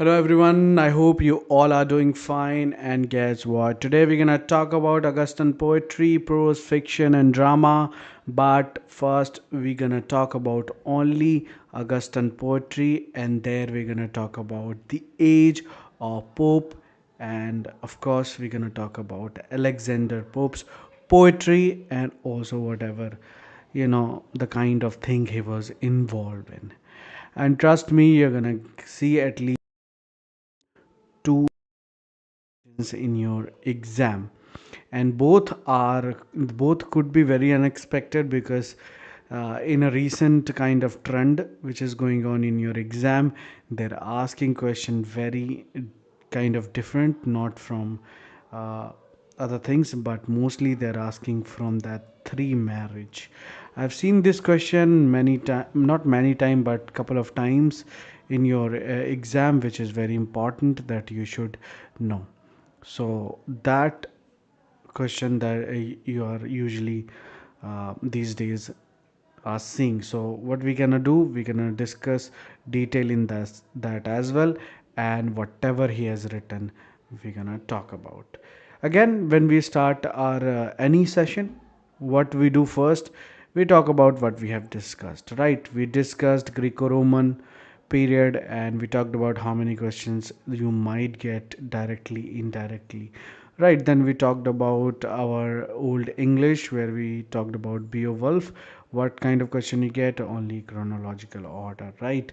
Hello everyone, I hope you all are doing fine. And guess what? Today we're gonna talk about Augustan poetry, prose, fiction, and drama. But first, we're gonna talk about only Augustan poetry, and there we're gonna talk about the age of Pope, and of course, we're gonna talk about Alexander Pope's poetry and also whatever the kind of thing he was involved in. And trust me, you're gonna see at least two in your exam, and both could be very unexpected because in a recent kind of trend which is going on in your exam, they're asking question very kind of different, not from uh, other things, but mostly they're asking from that three marriage. I've seen this question many time, not many time, but couple of times in your exam, which is very important that you should know. So that question that you are usually these days are seeing. So what we gonna do? We're gonna discuss detail in that as well, and whatever he has written, we're gonna talk about. Again, when we start our any session, what we do first, we talk about what we have discussed. Right? We discussed Greco-Roman period, and we talked about how many questions you might get directly, indirectly. Right, then we talked about our old English where we talked about Beowulf. What kind of question you get? Only chronological order, right?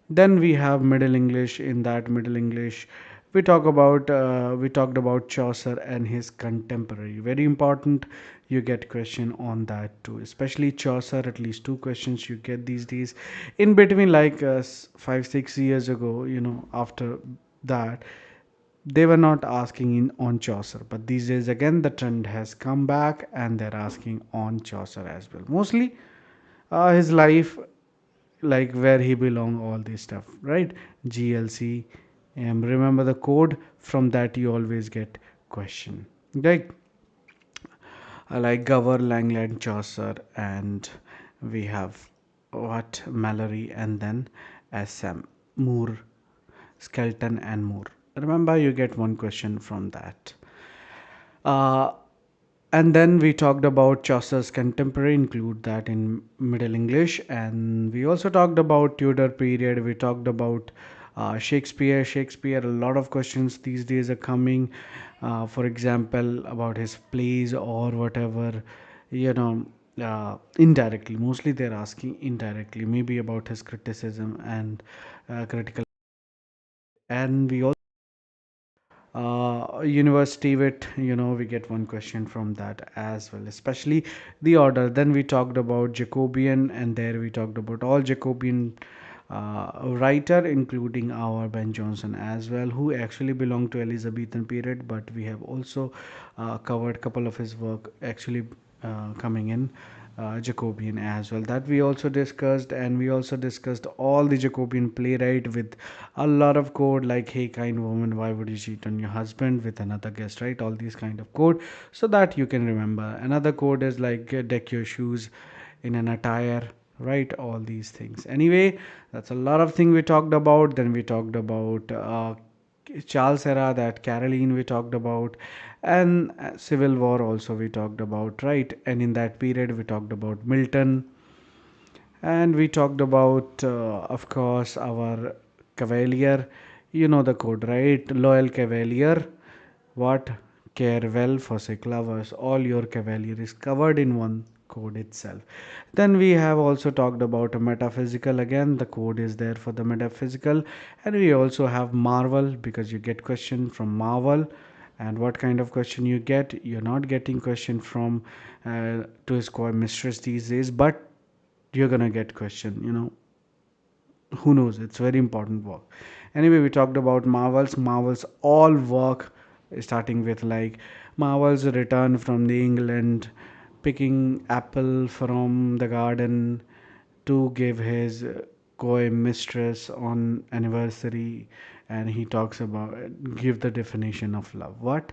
Then we have Middle English. In that Middle English, we talked about Chaucer and his contemporary. Very important. You get question on that too, especially Chaucer. At least two questions you get these days. In between, like 5 6 years ago, after that they were not asking in on Chaucer, but these days again the trend has come back and they're asking on Chaucer as well. Mostly his life, like where he belong, all this stuff, right? GLC, remember the code from that you always get question. Like like Gower, Langland, Chaucer, and we have what Mallory, and then SM Moore, Skelton, and Moore. Remember, you get one question from that. Uh, and then we talked about Chaucer's contemporary, include that in Middle English, and we also talked about Tudor period. We talked about Shakespeare. Shakespeare, a lot of questions these days are coming. For example, about his plays or whatever, you know, indirectly. Mostly they're asking indirectly, maybe about his criticism and critical. And we also university wit, we get one question from that as well, especially the order. Then we talked about Jacobean, and there we talked about all Jacobean writer, including our Ben Jonson as well, who actually belonged to Elizabethan period, but we have also covered a couple of his work actually coming in Jacobean as well. That we also discussed, and we also discussed all the Jacobean playwright with a lot of code like, "Hey, kind woman, why would you cheat on your husband with another guest?" Right? All these kind of code, so that you can remember. Another code is like deck your shoes in an attire. Right? All these things. Anyway, that's a lot of thing we talked about. Then we talked about Charles era, that Caroline we talked about, and Civil War also we talked about, right? And in that period we talked about Milton, and we talked about, of course, our Cavalier. You know the code, right? Loyal Cavalier. What? Care well for sick lovers. All your Cavalier is covered in one code itself. Then we have also talked about a metaphysical. Again, the code is there for the metaphysical. And we also have Marvel, because you get question from Marvel. And what kind of question you get? You're not getting question from to his core mistress these days, but you're gonna get question, who knows, it's very important work. Anyway, we talked about Marvel's all work, starting with like Marvel's return from the England, picking apple from the garden to give his coy mistress on anniversary, and he talks about give the definition of love. What?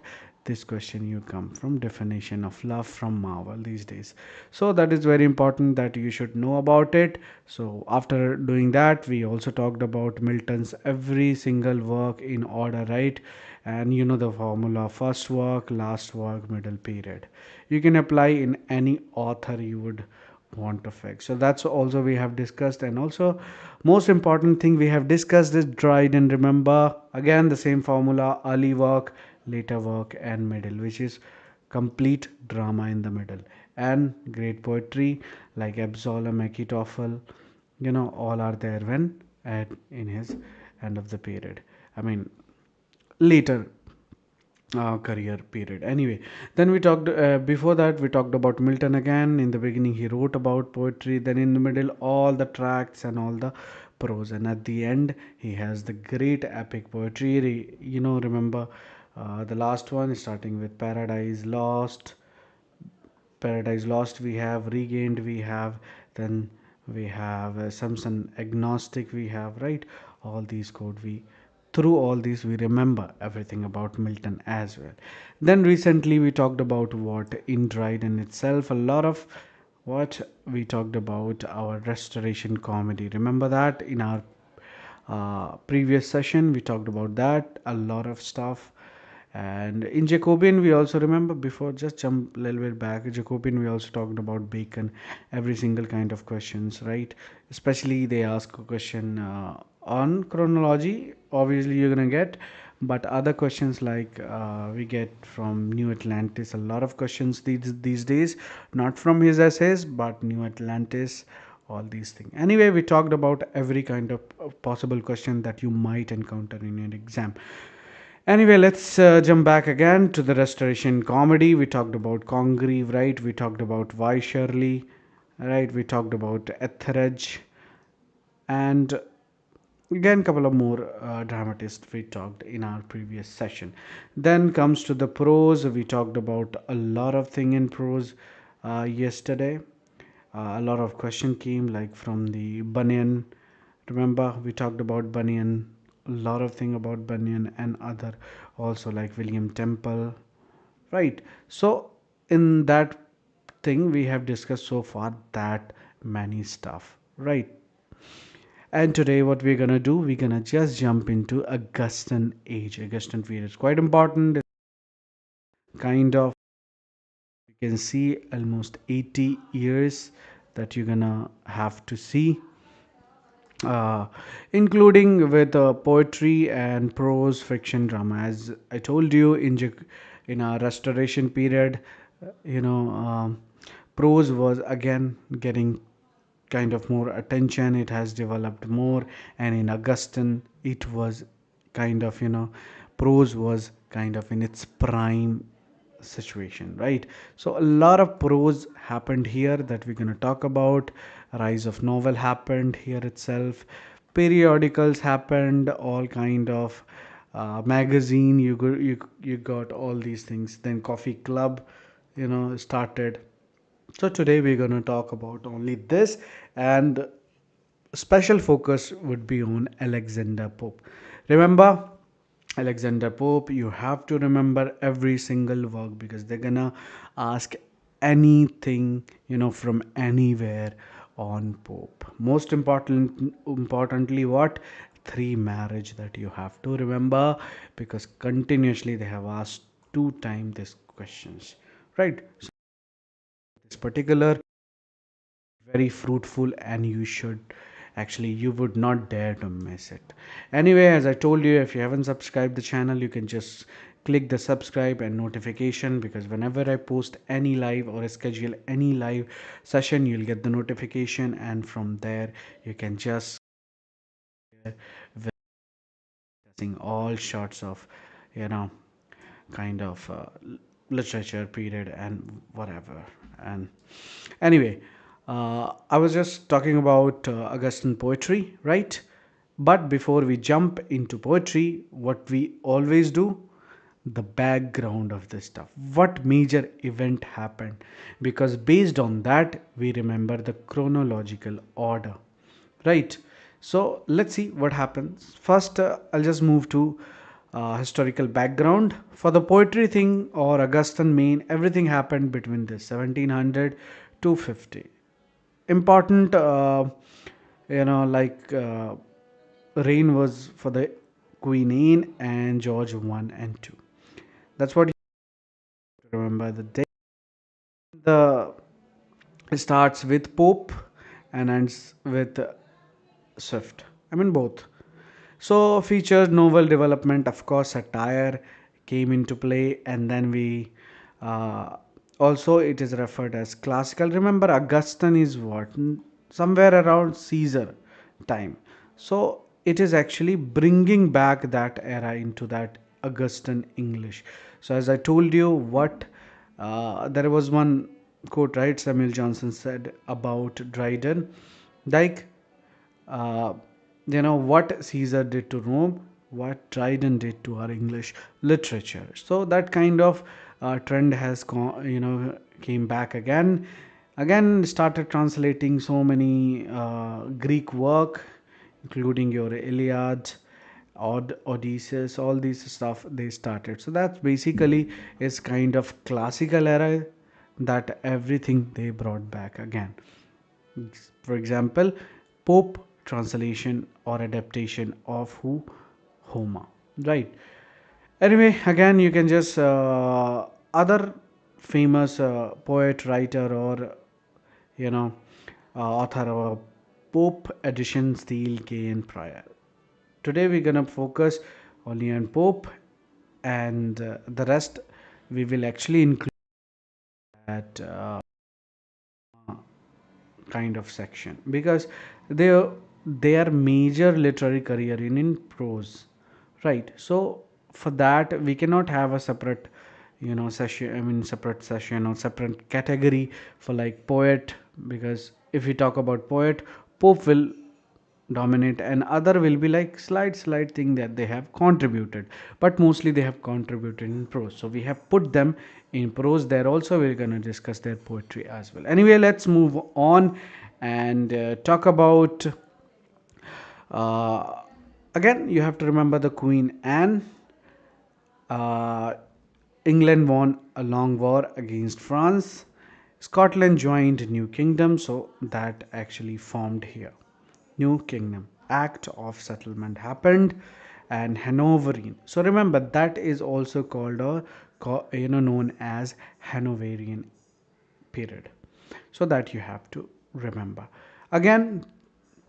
this question you come from definition of love from Marvel these days. So that is very important that you should know about it. So after doing that, we also talked about Milton's every single work in order, right? And you know the formula: first work, last work, middle period. You can apply in any author you would want to fix. So that's also we have discussed. And also most important thing we have discussed is tried and remember again the same formula: early work, later work, and middle, which is complete drama in the middle. And great poetry like Absalom, Achitophel, all are there when at in his end of the period. I mean later career period. Anyway, then we talked before that we talked about Milton again. In the beginning he wrote about poetry, then in the middle all the tracts and all the prose, and at the end he has the great epic poetry. Remember the last one starting with Paradise Lost, we have Regained, we have, then we have Samson Agnostic, we have, right? All these code we through all these we remember everything about Milton as well. Then recently we talked about what in Dryden itself, a lot of what we talked about our restoration comedy. Remember that in our previous session we talked about that a lot of stuff. And in Jacobian we also remember, before just jump a little bit back, Jacobian we also talked about Bacon, every single kind of questions, right? Especially they ask a question on chronology, obviously you're gonna get, but other questions like we get from New Atlantis, a lot of questions these days, not from his essays but New Atlantis, all these things. Anyway, we talked about every kind of possible question that you might encounter in your exam. Anyway, let's jump back again to the restoration comedy. We talked about Congreve, right? We talked about Why Shirley, right? We talked about Etheridge, and again couple of more dramatists we talked in our previous session. Then comes to the prose. We talked about a lot of thing in prose yesterday. A lot of question came like from the Bunyan. Remember we talked about Bunyan, a lot of thing about Bunyan and other also like William Temple, right? So in that thing we have discussed so far that many stuff, right? And today what we're gonna do, we're gonna just jump into Augustan age. Augustan period is quite important. It's kind of, you can see almost 80 years that you're gonna have to see, uh, including with poetry and prose, fiction, drama. As I told you in our restoration period, prose was again getting kind of more attention. It has developed more, and in Augustine, it was kind of prose was kind of in its prime situation, right? So a lot of prose happened here that we're going to talk about. Rise of novel happened here itself, periodicals happened, all kind of magazine, you got all these things. Then coffee club started. So today we're going to talk about only this, and special focus would be on Alexander Pope. Remember Alexander Pope, you have to remember every single work because they're gonna ask anything, from anywhere on Pope. Most importantly, what? Three marriage that you have to remember, because continuously they have asked two times these questions, right? So this particular very fruitful, and you should actually, you would not dare to miss it. Anyway, as I told you, if you haven't subscribed the channel, you can just click the subscribe and notification, because whenever I post any live or schedule any live session, you'll get the notification, and from there you can just discussing all sorts of you know kind of literature period and whatever. And anyway, I was just talking about Augustan poetry, right? But before we jump into poetry, what we always do, the background of this stuff, what major event happened, because based on that we remember the chronological order, right? So let's see what happens first. I'll just move to historical background for the poetry thing or Augustan Maine. Everything happened between this 1700 to 50. Important, like reign was for the Queen Anne and George one and two. That's what you remember. The day the it starts with Pope and ends with Swift. I mean both. So features novel development, of course, satire came into play, and then we also it is referred as classical. Remember, Augustan is what somewhere around Caesar time. So it is actually bringing back that era into that Augustan English. So as I told you, what there was one quote, right? Samuel Johnson said about Dryden, like uh, what Caesar did to Rome, what Dryden did to our English literature. So that kind of trend has came back again started translating so many Greek work, including your Iliad, Odysseus, all these stuff they started. So that's basically is kind of classical era that everything they brought back again. For example, Pope translation or adaptation of who? Homer, right? Anyway, again, you can just other famous poet, writer, or you know, author of Pope edition Steele, Gay, and Pryor. Today, we're gonna focus only on Pope, and the rest we will actually include that kind of section because they their major literary career in prose, right? So for that we cannot have a separate session, I mean separate session or separate category for like poet, because if we talk about poet, Pope will dominate and other will be like slight thing that they have contributed, but mostly they have contributed in prose, so we have put them in prose there also. We're going to discuss their poetry as well. Anyway, let's move on and talk about uh, again, you have to remember the Queen Anne. uh, England won a long war against France. Scotland joined New Kingdom, so that actually formed here. New Kingdom. Act of settlement happened, and Hanoverian. So remember that is also called a known as Hanoverian period. So that you have to remember. Again,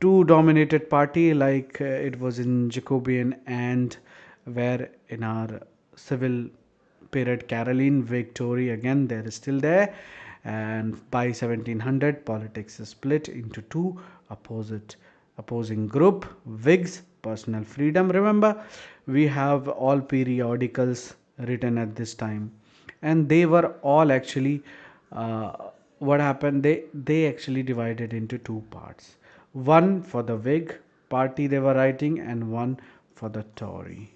two dominated party like it was in Jacobean and where in our civil period Caroline Victory, again there is still there, and by 1700 politics is split into two opposing group. Whigs, personal freedom. Remember, we have all periodicals written at this time, and they were all actually uh, what happened, they actually divided into two parts, one for the Whig party they were writing and one for the Tory.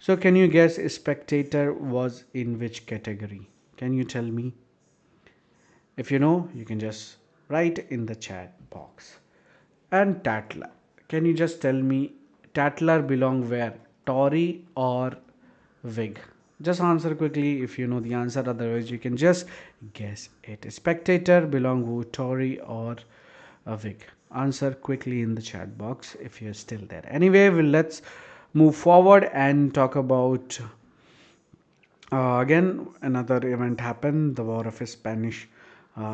So can you guess Spectator was in which category? Can you tell me? If you know, you can just write in the chat box. And Tatler, can you just tell me Tatler belong where? Tory or Whig? Just answer quickly if you know the answer, otherwise you can just guess it. Spectator belong who, Tory or a Whig? Answer quickly in the chat box if you're still there. Anyway, let's move forward and talk about again, another event happened. The War of Spanish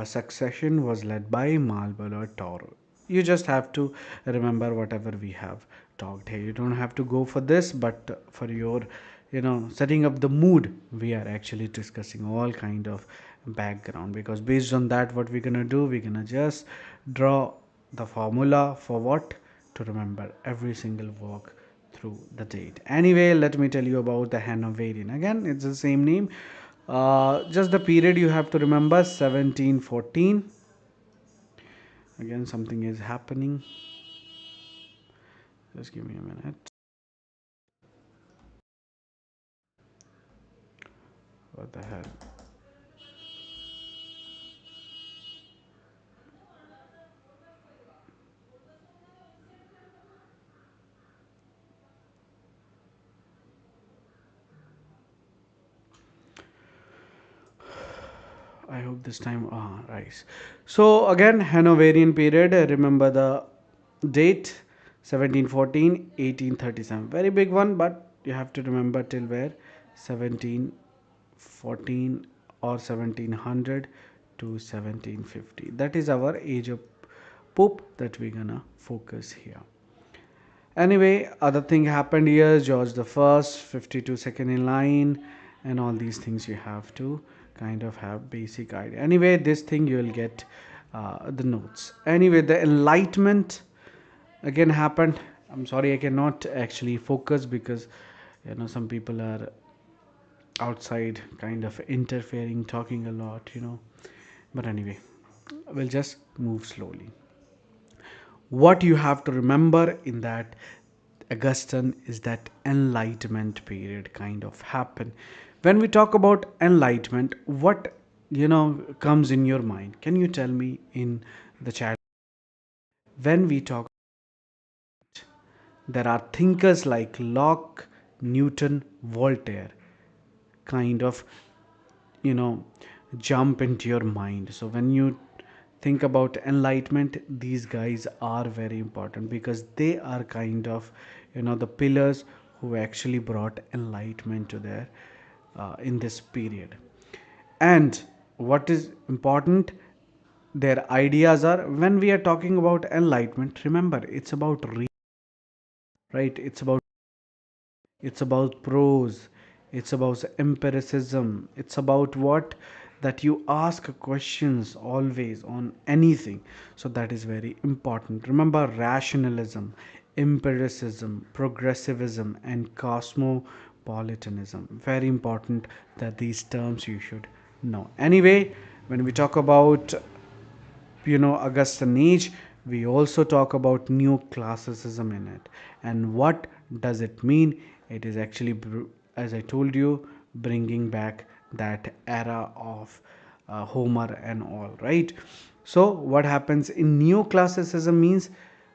Succession was led by Marlborough Toro. You just have to remember whatever we have talked here. You don't have to go for this, but for your, setting up the mood, we are actually discussing all kind of background, because based on that, what we're gonna do, we're gonna just draw the formula for what to remember every single work through the date. Anyway, let me tell you about the Hanoverian. Again, it's the same name. Just the period you have to remember, 1714. Again, something is happening. Just give me a minute. What the hell? hope this time. Right. So again, Hanoverian period. Remember the date 1714, 1837. Very big one, but you have to remember till where 1714 or 1700 to 1750. That is our age of Pope that we're gonna focus here. Anyway, other thing happened here, George the First, 52 second in line, and all these things you have to kind of have basic idea. Anyway, this thing you will get the notes. Anyway, the Enlightenment again happened. I'm sorry, I cannot actually focus because some people are outside kind of interfering, talking a lot, But anyway, we'll just move slowly. What you have to remember in that Augustine is that enlightenment period kind of happened. When we talk about enlightenment, what comes in your mind? Can you tell me in the chat? When we talk, there are thinkers like Locke, Newton, Voltaire kind of you know jump into your mind. So when you think about enlightenment, these guys are very important because they are kind of the pillars who actually brought enlightenment to their in this period. And what is important, their ideas are, when we are talking about enlightenment, remember it's about right, it's about prose, it's about empiricism, it's about what, that you ask questions always on anything. So that is very important. Remember rationalism, empiricism, progressivism, and cosmopolitanism, very important that these terms you should know. Anyway, when we talk about Augustan age, we also talk about new classicism in it. And what does it mean? It is actually, as I told you, bringing back that era of Homer and all, right? So what happens in neoclassicism means,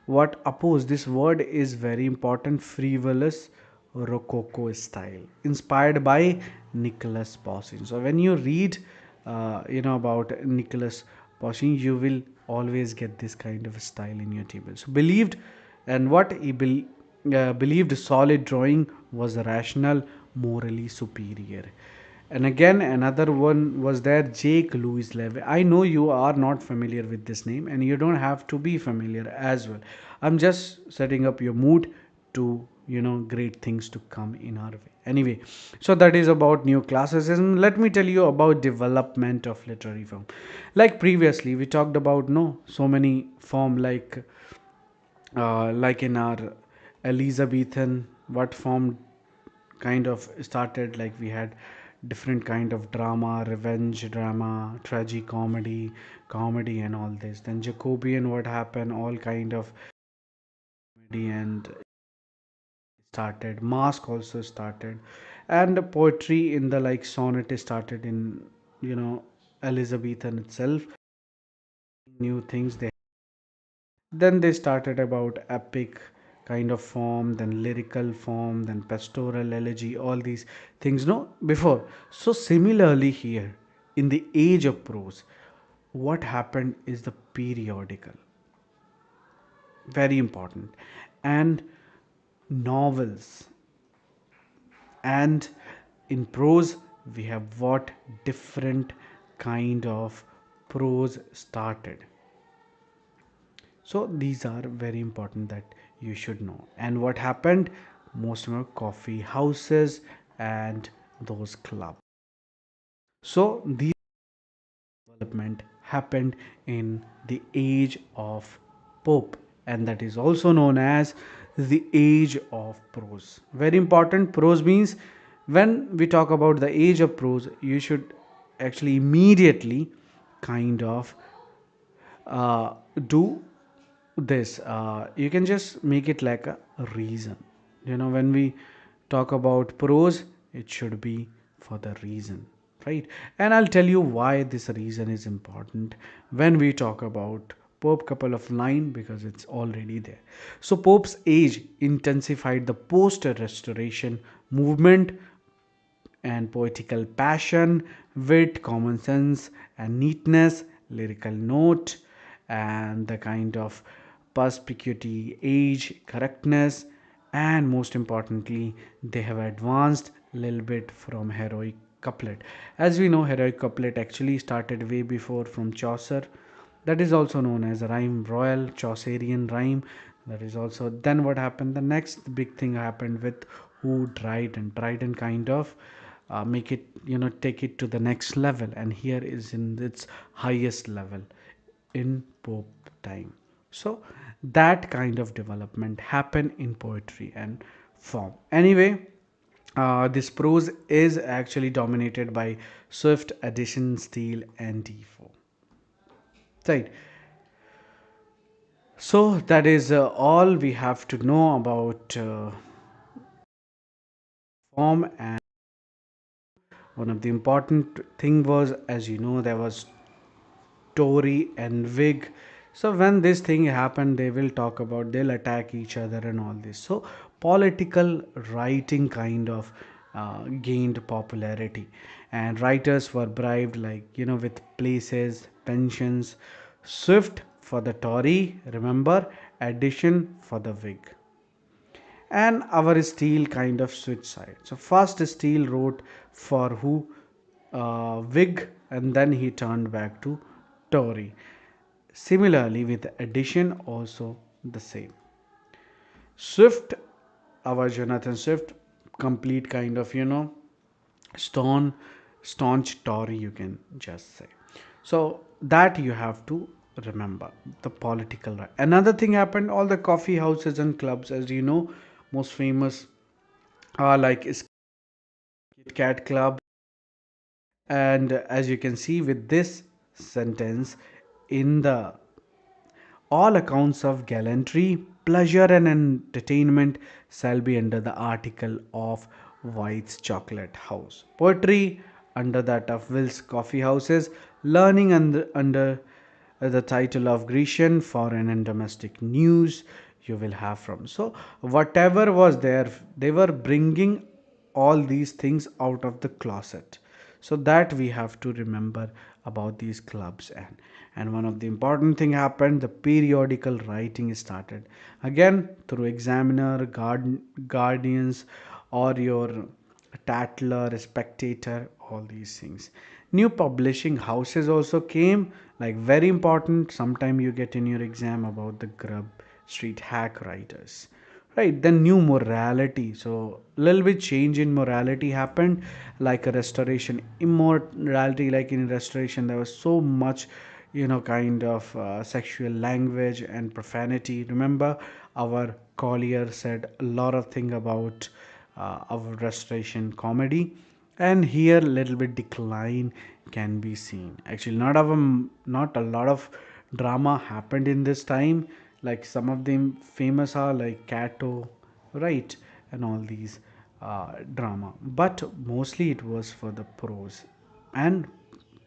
what oppose this word is very important, frivolous Rococo style, inspired by Nicholas Poussin. So when you read, about Nicholas Poussin, you will always get this kind of style in your table. So believed, and what he believed solid drawing was rational, morally superior. And again, another one was there, Jake Louis Levy. I know you are not familiar with this name, and you don't have to be familiar as well. I'm just setting up your mood to great things to come in our way. Anyway, so that is about neoclassicism. Let me tell you about development of literary form. Like previously, we talked about no so many form, like in our Elizabethan, what form kind of started, like we had different kind of drama, revenge drama, tragic comedy and all this. Then Jacobean, what happened, all kind of comedy and started, mask also started, and poetry in the like sonnet started in Elizabethan itself. New things, then they started about epic kind of form, then lyrical form, then pastoral elegy, all these things, no, before. So similarly here, in the age of prose, what happened is the periodical, very important, and novels. And in prose we have what different kind of prose started. So these are very important that you should know. And what happened? Most of them are coffee houses and those clubs. So these development happened in the age of Pope, and that is also known as the age of prose. Very important. Prose means, when we talk about the age of prose, you should actually immediately kind of uh, do this. You can just make it like a reason. When we talk about prose, it should be for the reason, right? And I'll tell you why this reason is important when we talk about Pope, couple of line, because it's already there. So Pope's age intensified the post restoration movement, and poetical passion, wit, common sense, and neatness, lyrical note, and the kind of perspicuity, age, correctness, and most importantly, they have advanced a little bit from heroic couplet. As we know, heroic couplet actually started way before from Chaucer. That is also known as a rhyme royal, Chaucerian rhyme. That is also then what happened. The next big thing happened with who Dryden kind of make it, take it to the next level, and here is in its highest level in Pope time. So that kind of development happened in poetry and form. Anyway, this prose is actually dominated by Swift, Addition, Steele, and Defoe. Right. So that is all we have to know about form. And one of the important thing was, as you know, there was Tory and Whig. So when this thing happened, they will talk about, they'll attack each other and all this. So political writing kind of gained popularity, and writers were bribed, like with places, pensions. Swift for the Tory, remember, Addition for the Whig, and our Steele kind of switch side. So first Steele wrote for who, Whig, and then he turned back to Tory. Similarly, with Addition, also the same. Swift, our Jonathan Swift, complete kind of staunch, staunch Tory, you can just say. So that you have to remember the political right. Another thing happened, all the coffee houses and clubs, as you know, most famous are like is Kit Kat Club. And as you can see with this sentence, in the all accounts of gallantry, pleasure, and entertainment shall be under the article of White's Chocolate House. Poetry under that of Will's Coffee Houses. Learning under the title of Grecian, Foreign and Domestic News you will have from. So, whatever was there, they were bringing all these things out of the closet. So that we have to remember about these clubs. And one of the important thing happened, the periodical writing started again through Examiner, Guardians, or your Tatler, Spectator, all these things. New publishing houses also came, like very important. Sometime you get in your exam about the Grub Street hack writers. Right, then new morality. So little bit change in morality happened, like a restoration. Immorality, like in restoration, there was so much, kind of sexual language and profanity. Remember, our Collier said a lot of thing about our restoration comedy, and here little bit decline can be seen. Actually, not a lot of drama happened in this time. Like some of them famous are like Cato, right, and all these drama, but mostly it was for the prose and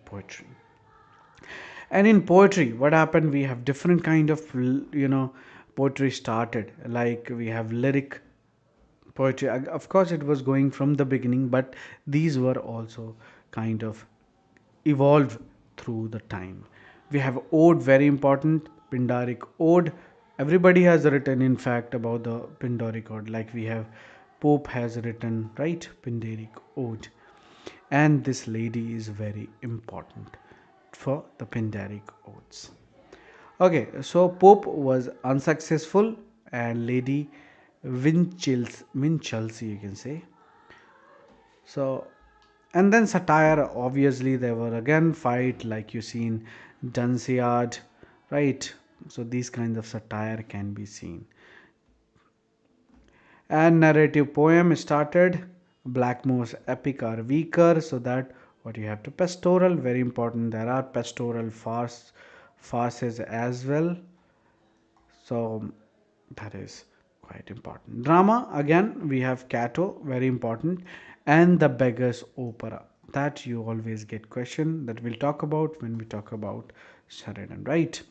poetry. And in poetry, what happened, we have different kind of poetry started, like we have lyric poetry. Of course it was going from the beginning, but these were also kind of evolved through the time. We have ode, very important, Pindaric ode. Everybody has written, in fact, about the Pindaric ode, like we have Pope has written, right, Pindaric ode. And this lady is very important for the Pindaric odes. Okay, so Pope was unsuccessful, and Lady Winchelsea, you can say. So, and then satire, obviously, there were again fight, like you see in Dunciad, right? So, these kinds of satire can be seen. And narrative poem started. Blackmore's epic are weaker, so that what you have to pastoral, very important. There are pastoral farces as well. So that is quite important. Drama, again we have Cato, very important, and the Beggar's Opera, that you always get question, that we'll talk about when we talk about Sheridan, right?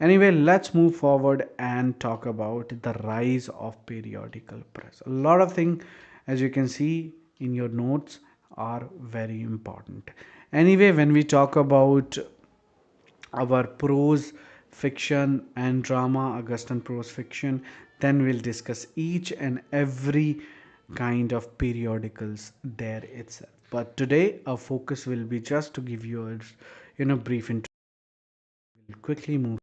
Anyway, let's move forward and talk about the rise of periodical press. A lot of things, as you can see in your notes, are very important. Anyway, when we talk about our prose fiction and drama, Augustan prose fiction, then we'll discuss each and every kind of periodicals there itself. But today, our focus will be just to give you a brief intro. We'll quickly move.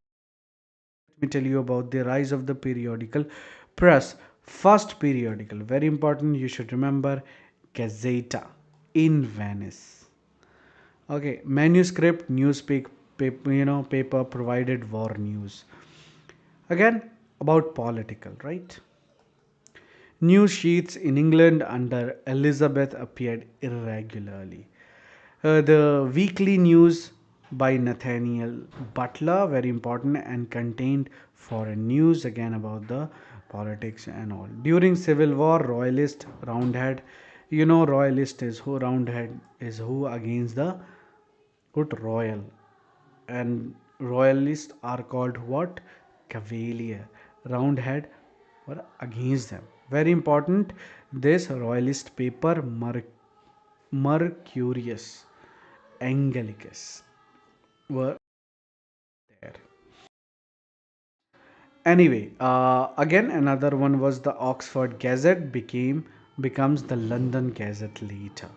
Let me tell you about the rise of the periodical press. First periodical, very important. You should remember Gazzetta in Venice. Okay, manuscript newspaper, paper provided war news. Again, about political, right? News sheets in England under Elizabeth appeared irregularly. The weekly news by Nathaniel Butler, very important, and contained foreign news again about the politics and all. During Civil War, Royalist Roundhead, Royalist is who, Roundhead is who against the good royal, and royalists are called what? Cavalier. Roundhead were against them. Very important. This royalist paper Mercurius Angelicus were there. Anyway, again another one was the Oxford Gazette becomes the London Gazette later.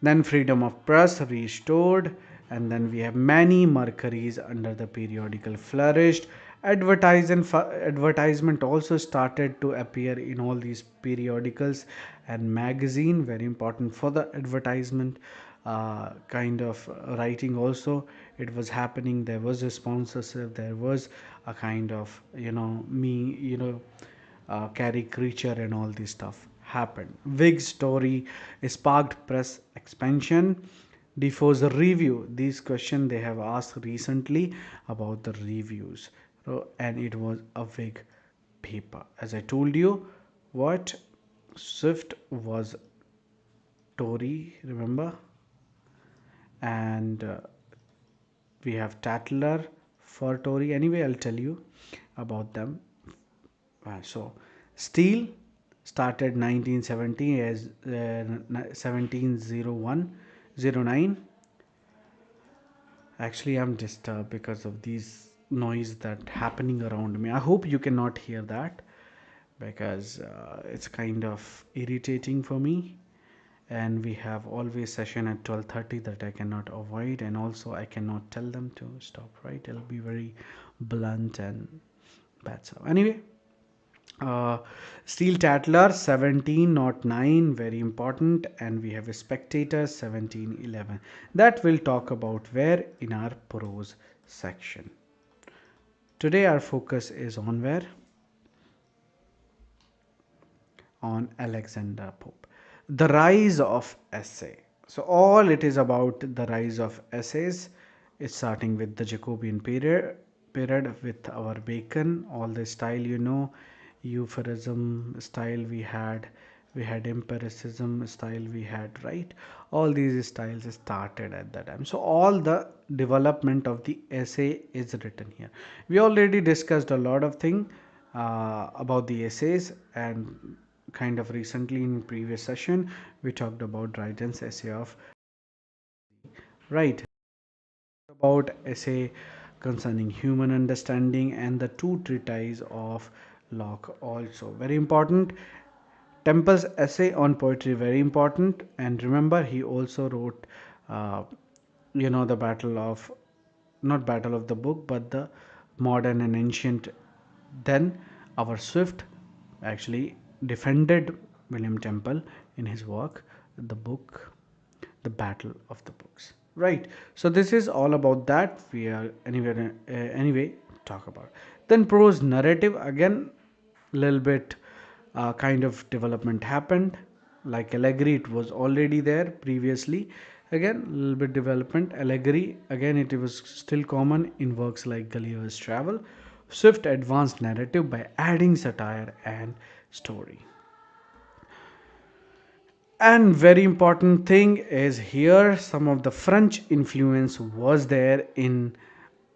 Then freedom of press restored, and then we have many mercuries under the periodical flourished. Advertisement also started to appear in all these periodicals and magazine, very important for the advertisement kind of writing also. It was happening, there was a sponsorship, there was a kind of caricature and all this stuff happened. Wig story sparked press expansion. Defoe's review. These questions they have asked recently about the reviews. And it was a Whig paper. As I told you, what Swift was Tory, remember? And we have Tatler for Tory. Anyway, I'll tell you about them. So, Steele started 1970 as 170109. Actually, I'm disturbed because of these noise that happening around me. I hope you cannot hear that because it's kind of irritating for me. And we have always session at 12:30 that I cannot avoid, and also I cannot tell them to stop. Right? It'll be very blunt and bad. So anyway, uh, Steel Tatler 1709, very important, and we have a Spectator 1711 that we'll talk about where in our prose section. Today our focus is on where? On Alexander Pope. The rise of essay. So all it is about the rise of essays is starting with the Jacobean period with our Bacon, all the style euphemism style we had empiricism style we had, right? All these styles started at that time. So all the development of the essay is written here. We already discussed a lot of thing about the essays, and kind of recently in previous session we talked about Dryden's essay of right, about essay concerning human understanding, and the two treatises of Locke also very important. Temple's essay on poetry very important, and remember he also wrote uh, the battle of not battle of the book but the modern and ancient. Then our Swift actually defended William Temple in his work, the book, the battle of the books. Right. So this is all about that. We are anyway talk about. Then prose narrative again, little bit kind of development happened. Like allegory, it was already there previously. Again, a little bit development. Allegory again, it was still common in works like Gulliver's Travel. Swift advanced narrative by adding satire and story. And very important thing is here some of the French influence was there in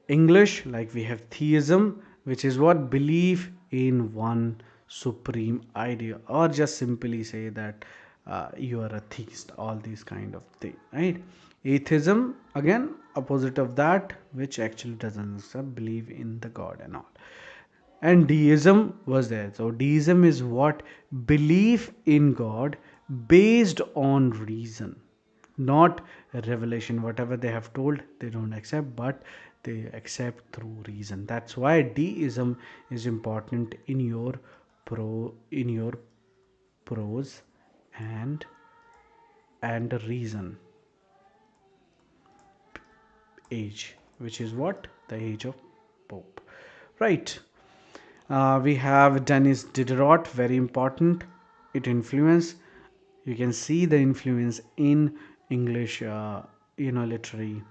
English, like we have theism, which is what belief in one supreme idea, or just simply say that you are a theist, all these kind of thing, right? Atheism, again, opposite of that, which actually doesn't believe in the god and all. And deism was there. So deism is what? Belief in god based on reason, not revelation. Whatever they have told, they don't accept, but they accept through reason. That's why deism is important in your prose and reason age, which is what? The age of Pope. Right. We have Dennis Diderot, very important. It influence. You can see the influence in English, literary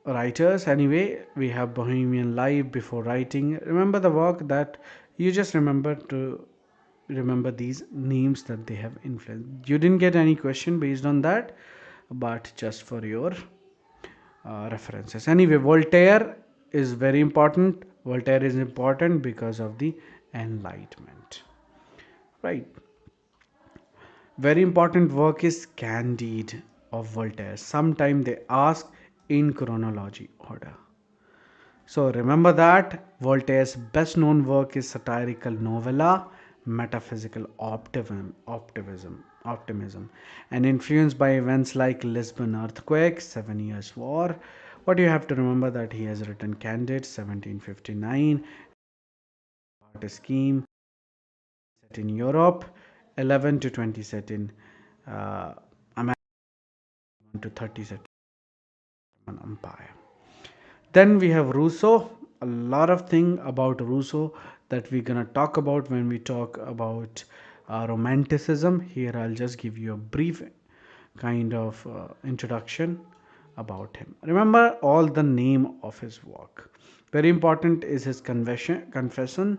writers. Anyway, we have Bohemian Life before writing. Remember the work that you just remember to remember these names that they have influenced. You didn't get any question based on that, but just for your references. Anyway, Voltaire is very important. Voltaire is important because of the Enlightenment. Right. Very important work is Candide of Voltaire. Sometime they ask in chronology order. So remember that Voltaire's best known work is satirical novella, metaphysical optimism, and influenced by events like Lisbon earthquake, 7 Years War. What you have to remember that he has written Candide, 1759, a scheme set in Europe, 11 to 20 set in America, to 30 set in Empire. Then we have Rousseau. A lot of thing about Rousseau that we're gonna talk about when we talk about romanticism. Here I'll just give you a brief kind of introduction about him. Remember all the name of his work. Very important is his confession,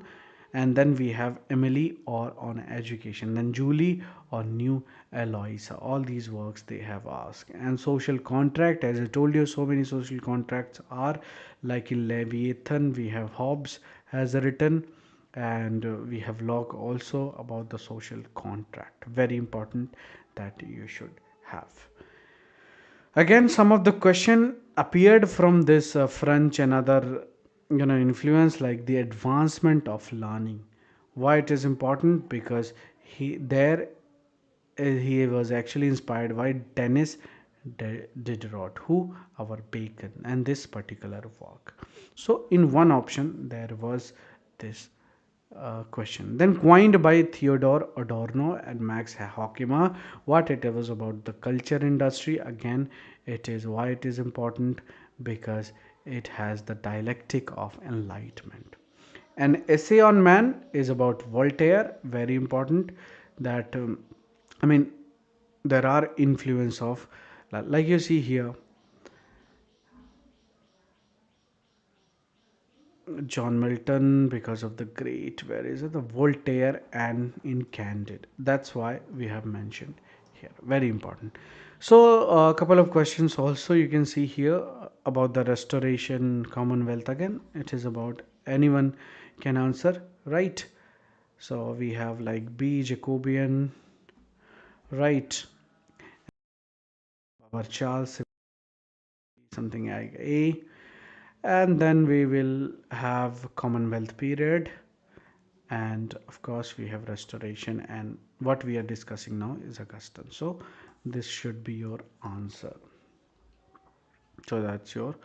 and then we have Emily or on education, then Julie or New Eloisa. All these works they have asked. And social contract, as I told you, so many social contracts are, like in Leviathan we have Hobbes has written, and we have Locke also about the social contract. Very important that you should have. Again, some of the question appeared from this French and other influence, like the advancement of learning. Why it is important? Because he was actually inspired by Dennis Diderot, who our Bacon, and this particular work. So in one option there was this question. Then coined by Theodore Adorno and Max Horkheimer. What it was about the culture industry. Again, it is why it is important, because it has the dialectic of enlightenment. An essay on man is about Voltaire. Very important that I mean there are influence of, like you see here, John Milton, because of the great, where is it? The Voltaire and in Candide. That's why we have mentioned here. Very important. So, a couple of questions also you can see here about the Restoration Commonwealth. Again, it is about anyone can answer, right? So, we have like B, Jacobian, right? Our Charles, something like A. And then we will have Commonwealth period, and of course we have restoration, and what we are discussing now is Augustan. So this should be your answer. So that's your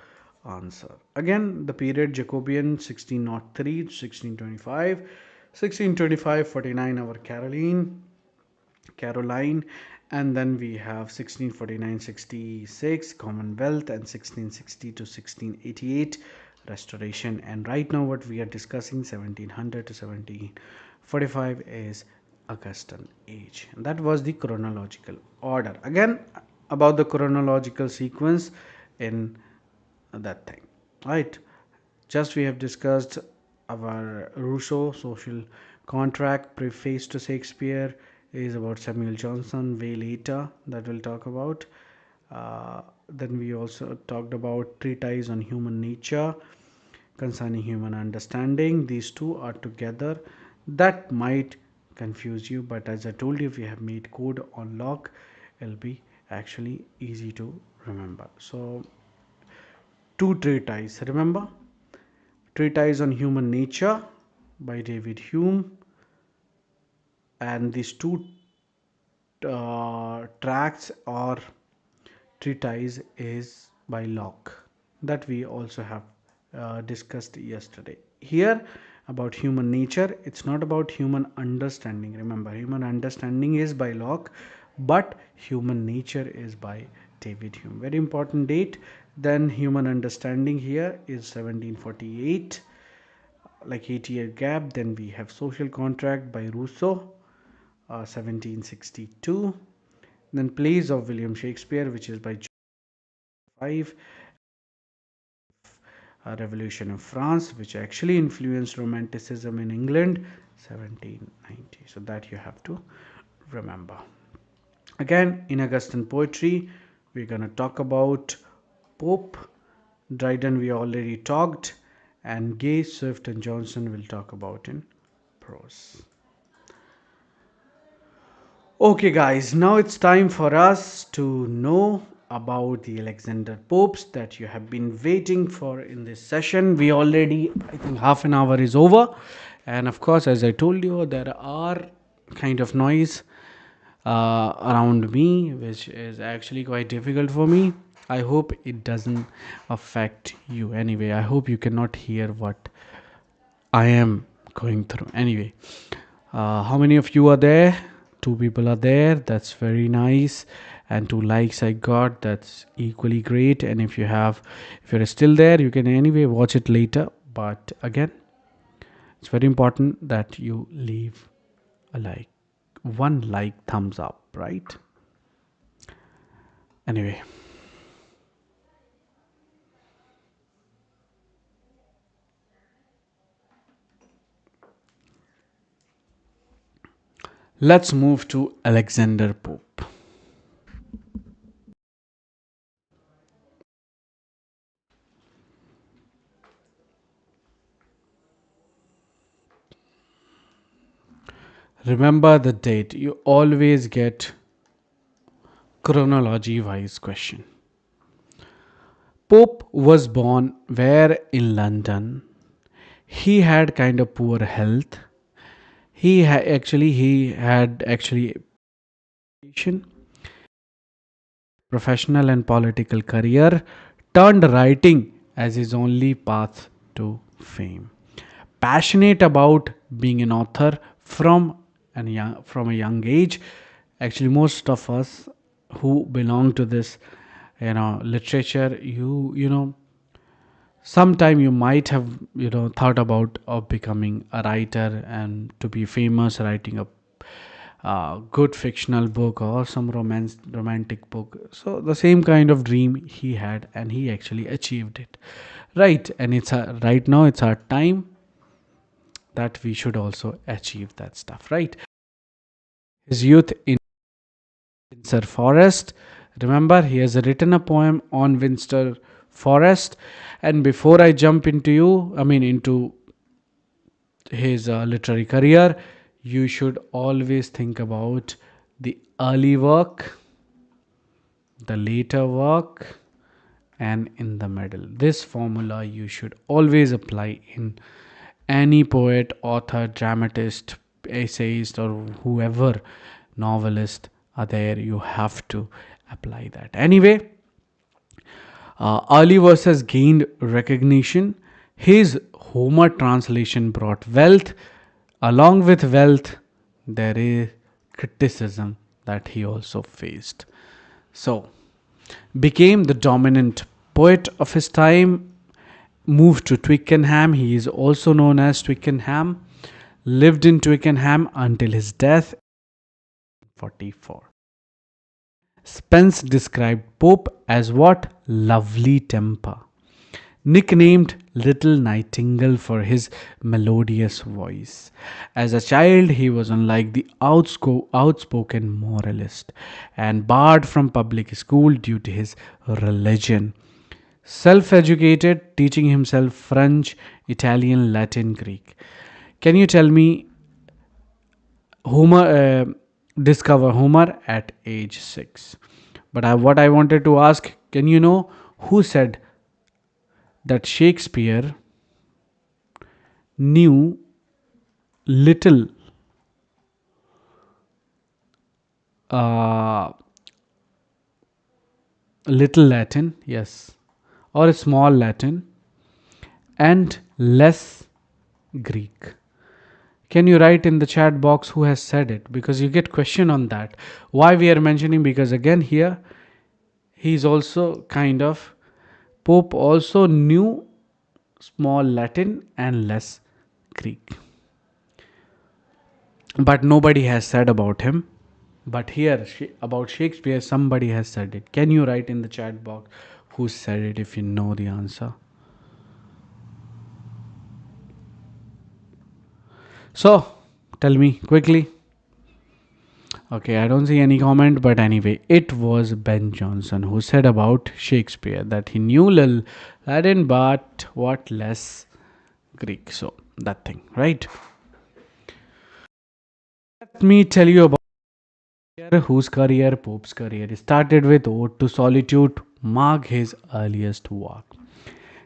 answer. Again, the period Jacobean 1603 to 1625, 1625 49 our Caroline, and then we have 1649-66 Commonwealth, and 1660 to 1688 Restoration. And right now what we are discussing 1700 to 1745 is Augustan age. And that was the chronological order. Again, about the chronological sequence in that thing, right? Just we have discussed our Rousseau social contract. Preface to Shakespeare is about Samuel Johnson. Way later that we'll talk about. Then we also talked about treatise on human nature. concerning human understanding. These two are together. That might confuse you, but as I told you, if you have made code on lock, it'll be actually easy to remember. So, two treatises. Remember, treatise on human nature by David Hume, and these two tracts or treatise is by Locke, that we also have discussed yesterday. Here about human nature, it's not about human understanding. Remember, human understanding is by Locke, but human nature is by David Hume. Very important date. Then human understanding here is 1748, like 80-year gap. Then we have social contract by Rousseau, 1762. Then plays of William Shakespeare, which is by 5. Revolution in France, which actually influenced Romanticism in England, 1790. So that you have to remember. Again, in Augustan poetry, we're going to talk about Pope. Dryden we already talked, and Gay, Swift, and Johnson will talk about in prose. Okay, guys, now it's time for us to know about the Alexander Popes that you have been waiting for in this session. We already, I think, half an hour is over, and of course, as I told you, there are kind of noise around me, which is actually quite difficult for me. I hope it doesn't affect you anyway. I hope you cannot hear what I am going through. Anyway, how many of you are there? Two people are there. That's very nice. And 2 likes I got. That's equally great. And if you're still there, you can anyway watch it later. But again, it's very important that you leave a like. 1 like, thumbs up, right? Anyway. Let's move to Alexander Pope. Remember the date. You always get chronology wise question. Pope was born where in London. He had kind of poor health. He had actually professional and political career, turned writing as his only path to fame. Passionate about being an author from a young age. Actually, most of us who belong to this, literature, sometime you might have thought about of becoming a writer and to be famous, writing a good fictional book or some romantic book. So the same kind of dream he had, and he actually achieved it, right? And right now it's our time that we should also achieve that stuff, right? His youth in Windsor Forest. Remember, he has written a poem on Windsor Forest. And before I jump into his literary career, you should always think about the early work, the later work, and in the middle. This formula you should always apply in any poet, author, dramatist, essayist, or whoever novelist are there. You have to apply that. Anyway, early verses gained recognition. His Homer translation brought wealth. Along with wealth, there is criticism that he also faced. So, became the dominant poet of his time, moved to Twickenham. He is also known as Twickenham. Lived in Twickenham until his death in 44. Spence described Pope as what? Lovely temper. Nicknamed Little Nightingale for his melodious voice. As a child, he was unlike the outspoken moralist and barred from public school due to his religion. Self educated, teaching himself French, Italian, Latin, Greek. Can you tell me Homer, discover Homer at age 6? But what I wanted to ask, can you know who said that Shakespeare knew little, uh, little Latin, yes, or a small Latin, and less Greek? Can you write in the chat box who has said it? Because you get question on that. Why we are mentioning? Because again here he's also kind of, Pope also knew small Latin and less Greek. But nobody has said about him. But here about Shakespeare, somebody has said it. Can you write in the chat box who said it if you know the answer? So tell me quickly. Okay, I don't see any comment, but anyway, it was Ben Jonson who said about Shakespeare that he knew little Latin but what less Greek. So that thing, right? Let me tell you about whose career, Pope's career, started with Ode to Solitude, mark his earliest work.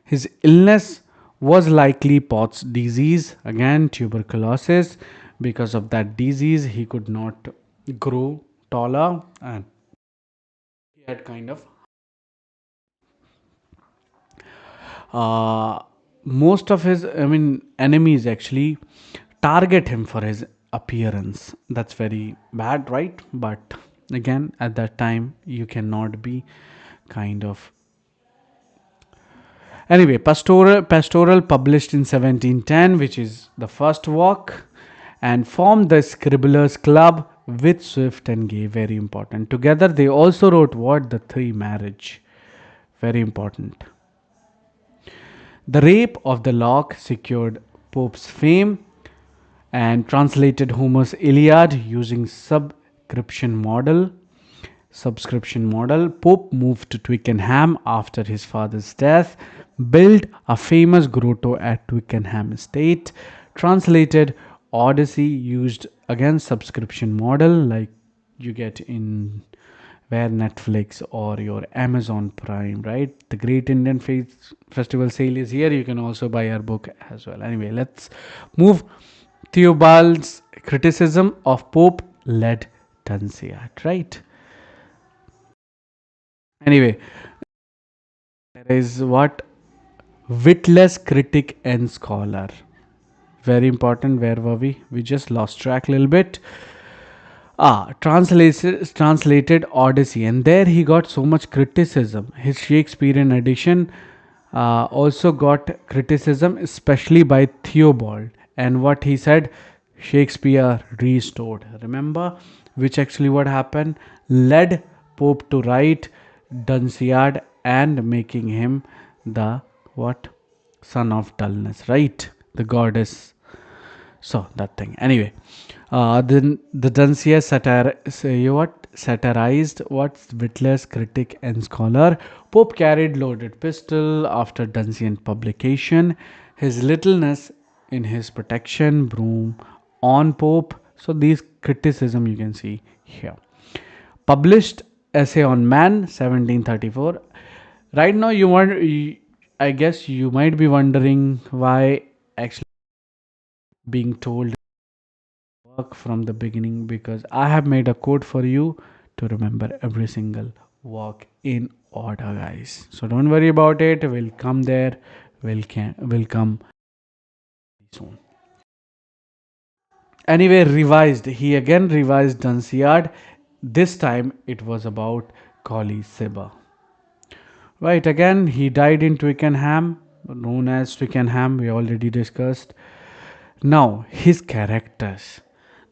His illness was likely Pott's disease, again tuberculosis. Because of that disease, he could not grow taller and he had kind of uh, most of his, I mean, enemies actually target him for his appearance. That's very bad, right? But again, at that time you cannot be kind of, anyway. Pastoral published in 1710, which is the first work, and formed the Scribblers Club with Swift and Gay. Very important. Together they also wrote what? The Three Marriage. Very important. The Rape of the Lock secured Pope's fame and translated Homer's Iliad using subscription model. Pope moved to Twickenham after his father's death, built a famous grotto at Twickenham Estate, translated Odyssey, used again subscription model like you get in where Netflix or your Amazon Prime, right? The Great Indian Festival sale is here. You can also buy our book as well. Anyway, let's move. Theobald's criticism of Pope led Dunciad, right? Anyway, there is what? Witless critic and scholar. Very important. Where were we? We just lost track a little bit. Translated Odyssey, and there he got so much criticism. His Shakespearean edition also got criticism, especially by Theobald. And what he said, Shakespeare restored. Remember, which actually what happened led Pope to write Dunciad and making him the what? Son of dullness, right? The goddess. So that thing. Anyway, then the Dunciad satirized what? Witless critic and scholar. Pope carried loaded pistol after Dunciad publication. His littleness in his protection broom on Pope. So these criticism you can see here. Published essay on man 1734. Right now you want, I guess you might be wondering why actually being told work from the beginning, because I have made a code for you to remember every single work in order, guys. So don't worry about it. We'll come there. Will come soon. Anyway, revised. He again revised Dunciad. This time it was about Collie Sibber. Right, again, he died in Twickenham, known as Twickenham, we already discussed. Now, his characters.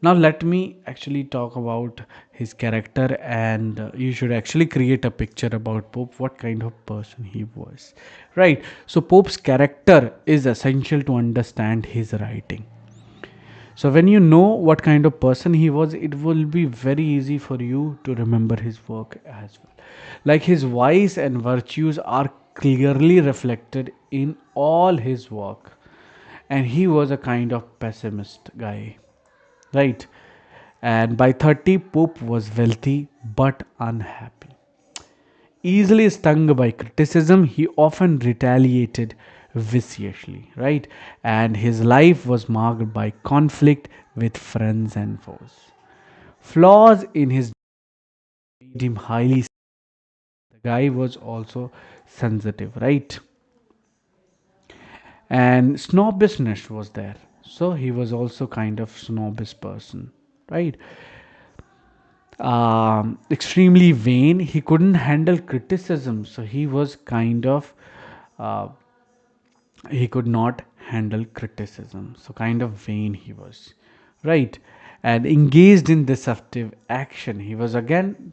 Now, let me actually talk about his character, and you should actually create a picture about Pope, what kind of person he was. Right, so Pope's character is essential to understand his writing. So when you know what kind of person he was, it will be very easy for you to remember his work as well. Like his vice and virtues are clearly reflected in all his work. And he was a kind of pessimist guy, right? And by 30, Pope was wealthy but unhappy. Easily stung by criticism, he often retaliated viciously, right? And his life was marked by conflict with friends and foes. Flaws in his made him highly. The guy was also sensitive, right? And snobbishness was there. So he was also kind of snobbish person, right? Extremely vain. He couldn't handle criticism, so he was kind of uh, he could not handle criticism. So kind of vain he was, right? And engaged in deceptive action. He was again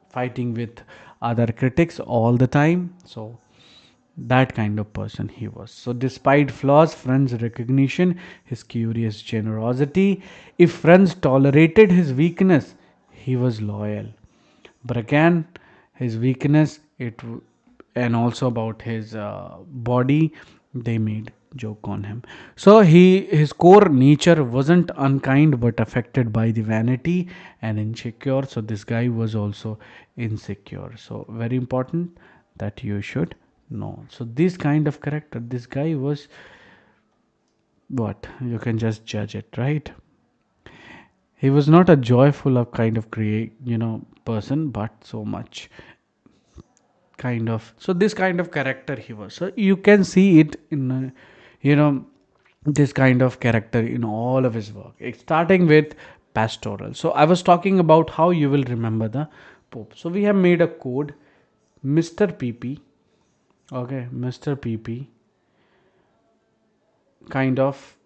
fighting with other critics all the time. So that kind of person he was. So despite flaws, friends recognition, his curious generosity, if friends tolerated his weakness, he was loyal. But again, his weakness, and also about his body, they made joke on him. So his core nature wasn't unkind but affected by the vanity and insecure. So this guy was also insecure. So very important that you should know. So this kind of character, this guy was what you can just judge it, right? He was not a joyful of kind of create person, but so much kind of, so this kind of character he was. So you can see it in you know this kind of character in all of his work. Starting with pastoral. So I was talking about how you will remember the Pope. So we have made a code, Mr. PP. Okay, Mr. PP kind of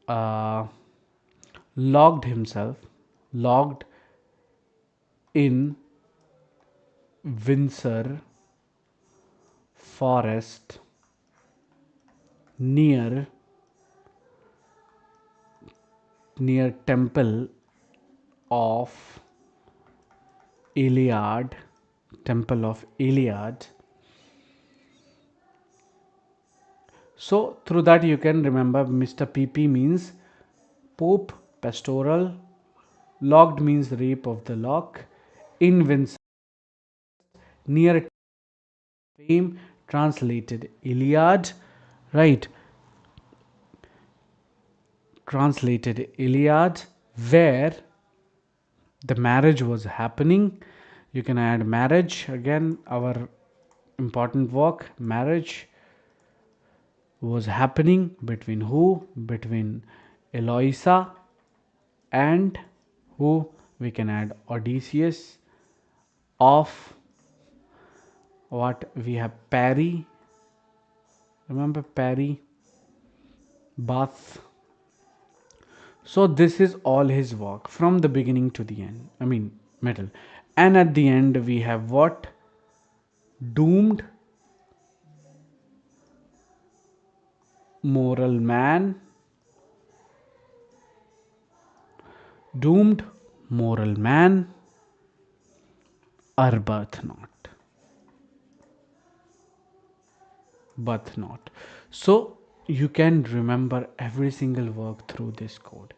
uh, logged in Windsor Forest near temple of Iliad, temple of Iliad. So through that you can remember Mr. PP means Pope, pastoral, locked means rape of the lock, invincible, near fame, translated Iliad, right? Translated Iliad, where the marriage was happening. You can add marriage again, our important work, marriage was happening between who? Between Eloisa and who? We can add Odysseus of what we have Parry. Remember Parry, Bath. So this is all his work from the beginning to the end. I mean middle. And at the end we have what? Doomed moral man. Doomed moral man. Arbuthnot. But not. So you can remember every single work through this code.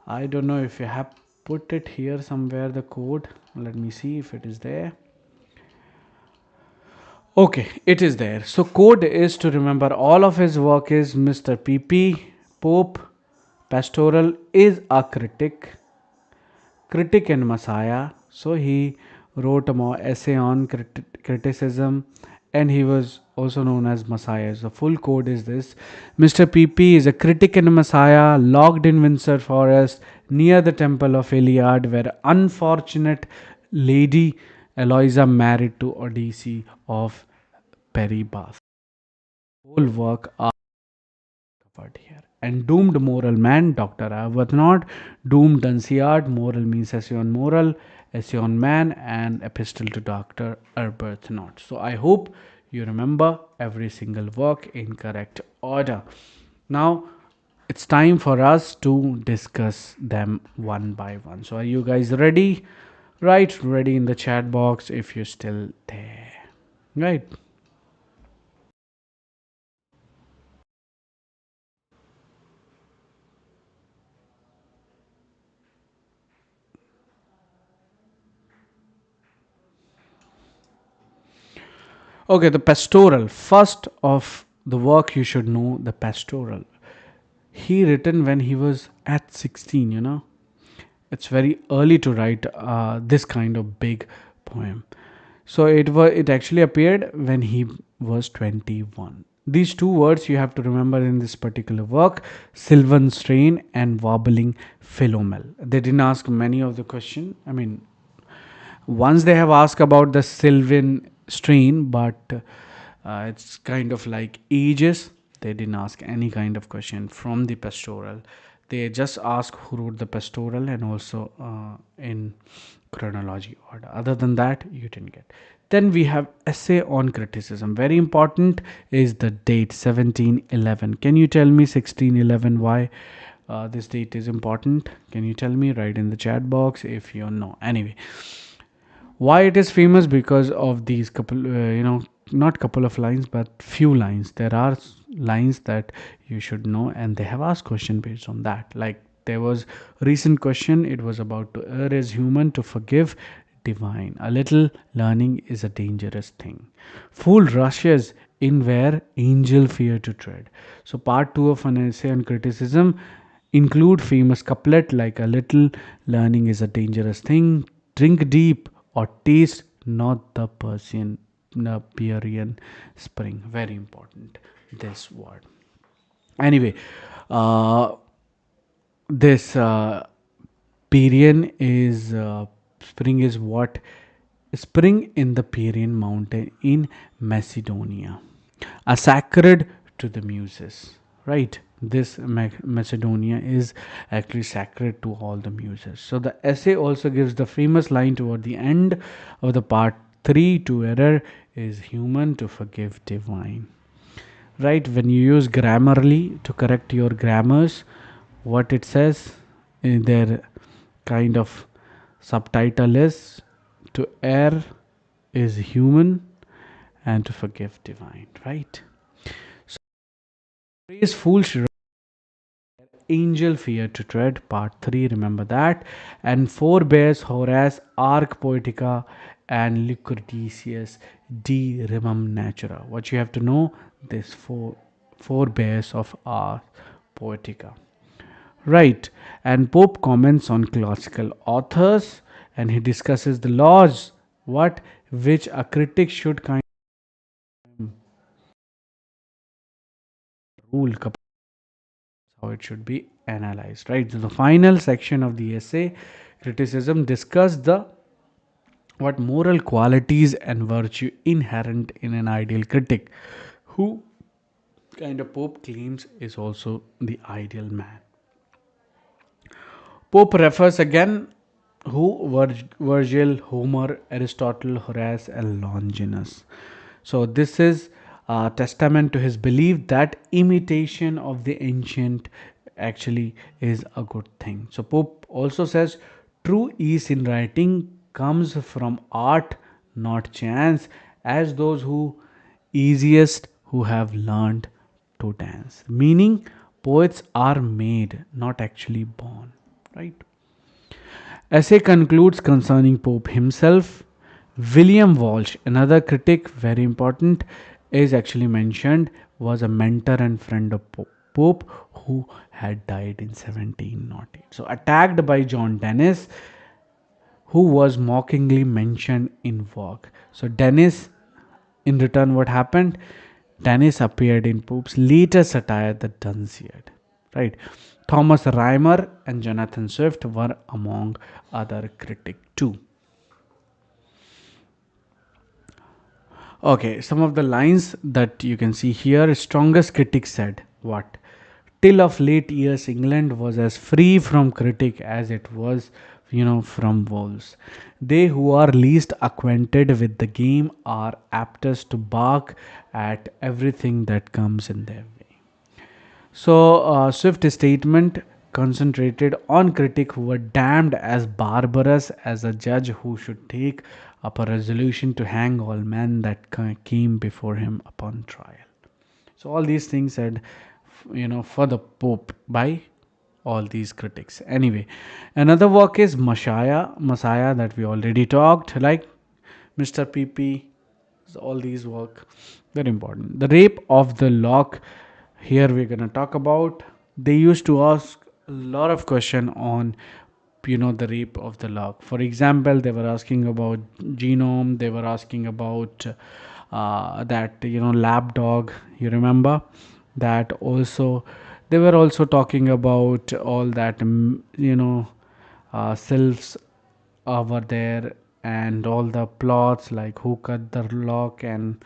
I don't know if you have put it here somewhere, the code. Let me see if it is there. Okay, it is there. So code is to remember all of his work is Mr. PP, Pope, pastoral is a critic and messiah. So he wrote a more essay on criticism, and he was also known as messiah. The full code is this: Mr. PP is a critic and a messiah, locked in Windsor Forest near the temple of Iliad, where unfortunate lady Eloisa married to Odysseus of Peribath. Whole work covered here. And doomed moral man, Dr. Arbuthnot. Doomed Dunciad, moral means essay on moral, essay on man, and epistle to Dr. Arbuthnot. So I hope you remember every single work in correct order. Now it's time for us to discuss them one by one. So are you guys ready? Right, ready in the chat box if you're still there. Right. Okay, the pastoral. First of the work you should know, the pastoral. He written when he was at 16, you know. It's very early to write this kind of big poem. So it actually appeared when he was 21. These two words you have to remember in this particular work: sylvan strain and warbling philomel. They didn't ask many of the question. I mean, once they have asked about the Sylvan strain, but it's kind of like ages. They didn't ask any kind of question from the pastoral. They just ask who wrote the pastoral and also in chronology order. Other than that, you didn't get. Then we have essay on criticism. Very important is the date 1711. Can you tell me 1611 why this date is important? Can you tell me? Write in the chat box if you know. Anyway, why it is famous? Because of these couple not couple of lines but few lines. There are lines that you should know, and they have asked question based on that. Like there was recent question, it was about to err is human, to forgive divine, a little learning is a dangerous thing, fool rushes in where angel fear to tread. So part 2 of an essay on criticism include famous couplet like a little learning is a dangerous thing, drink deep or taste not the Persian Pierian spring. Very important, this word. Anyway, uh, this Pierian is spring is what? Spring in the Pierian mountain in Macedonia, a sacred to the muses, right? This Macedonia is actually sacred to all the muses. So the essay also gives the famous line toward the end of the part 3: to error is human, to forgive divine. Right? When you use grammarly to correct your grammars, what it says in their kind of subtitle is: to err is human and to forgive divine, right? So praise fools, angel fear to tread, part 3, remember that. And forbears Horace, arc poetica, and Lucretius de rimum natura. What you have to know, this forbears of ars poetica, right? And Pope comments on classical authors, and he discusses the laws what which a critic should kind of rule, how it should be analyzed, right? So the final section of the essay criticism discuss the what moral qualities and virtue inherent in an ideal critic, who kind of Pope claims is also the ideal man. Pope refers again who Virgil, Homer, Aristotle, Horace, and Longinus. So this is a testament to his belief that imitation of the ancient actually is a good thing. So Pope also says true ease in writing comes from art, not chance, as those who easiest who have learned to dance. Meaning poets are made, not actually born, right? Essay concludes concerning Pope himself. William Walsh, another critic, very important, is actually mentioned, was a mentor and friend of Pope who had died in 1708. So, attacked by John Dennis, who was mockingly mentioned in work. So, Dennis, in return, what happened? Dennis appeared in Pope's later satire, The Dunciad. Right? Thomas Rhymer and Jonathan Swift were among other critics too. Okay, some of the lines that you can see here. Strongest critic said what? Till of late years, England was as free from critic as it was, from wolves. They who are least acquainted with the game are aptest to bark at everything that comes in their way. So, Swift's statement concentrated on critics who were damned as barbarous as a judge who should take up a resolution to hang all men that came before him upon trial. So all these things said, for the Pope by all these critics. Anyway, another work is Messiah that we already talked, like Mr. PP. So all these work very important. The rape of the lock. Here we're gonna talk about. They used to ask a lot of question on the rape of the lock. For example, they were asking about genome. They were asking about that lab dog. You remember that also. They were also talking about all that sylphs over there, and all the plots like who cut the lock and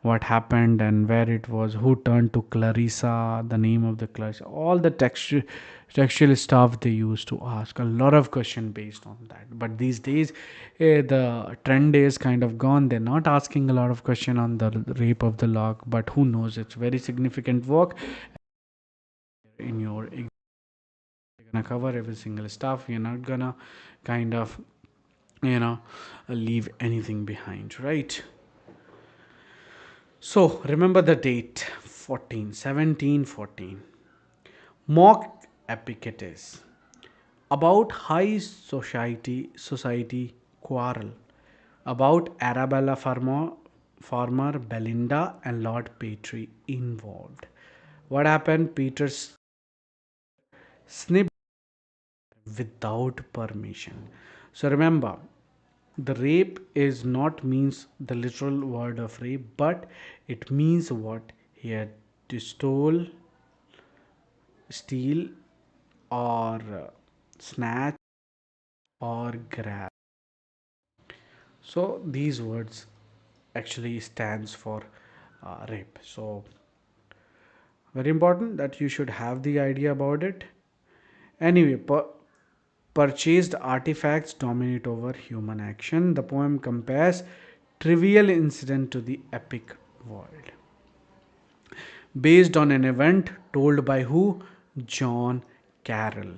what happened and where it was, who turned to Clarissa, the name of the Clarissa, all the textual stuff they used to ask a lot of question based on that. But these days, the trend is kind of gone. They're not asking a lot of question on the rape of the lock, but who knows, it's very significant work in your you're gonna cover every single stuff. You're not gonna kind of you know leave anything behind, right? So remember the date, 1714. Mock epictetus about high society quarrel about Arabella Farmer, Belinda, and Lord Petrie involved. What happened? Peter snipped without permission. So remember, the rape is not means the literal word of rape, but it means what he had to steal, or snatch, or grab. So these words actually stands for rape. So very important that you should have the idea about it. Anyway, purchased artifacts dominate over human action. The poem compares trivial incident to the epic world. Based on an event told by who? John Carroll.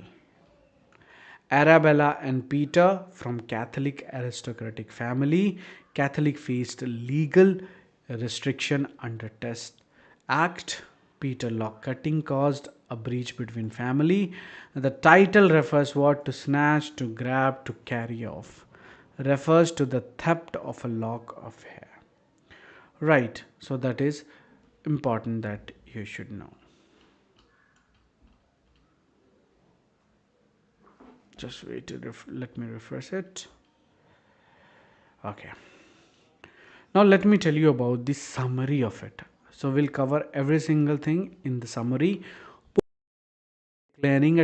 Arabella and Peter, from Catholic aristocratic family. Catholic faced legal restriction under Test Act. Peter lock cutting caused a breach between family. The title refers what? To snatch, to grab, to carry off. Refers to the theft of a lock of hair. Right, so that is important that you should know. Just wait to let me refresh it. Okay. Now let me tell you about the summary of it. So we'll cover every single thing in the summary. Declaring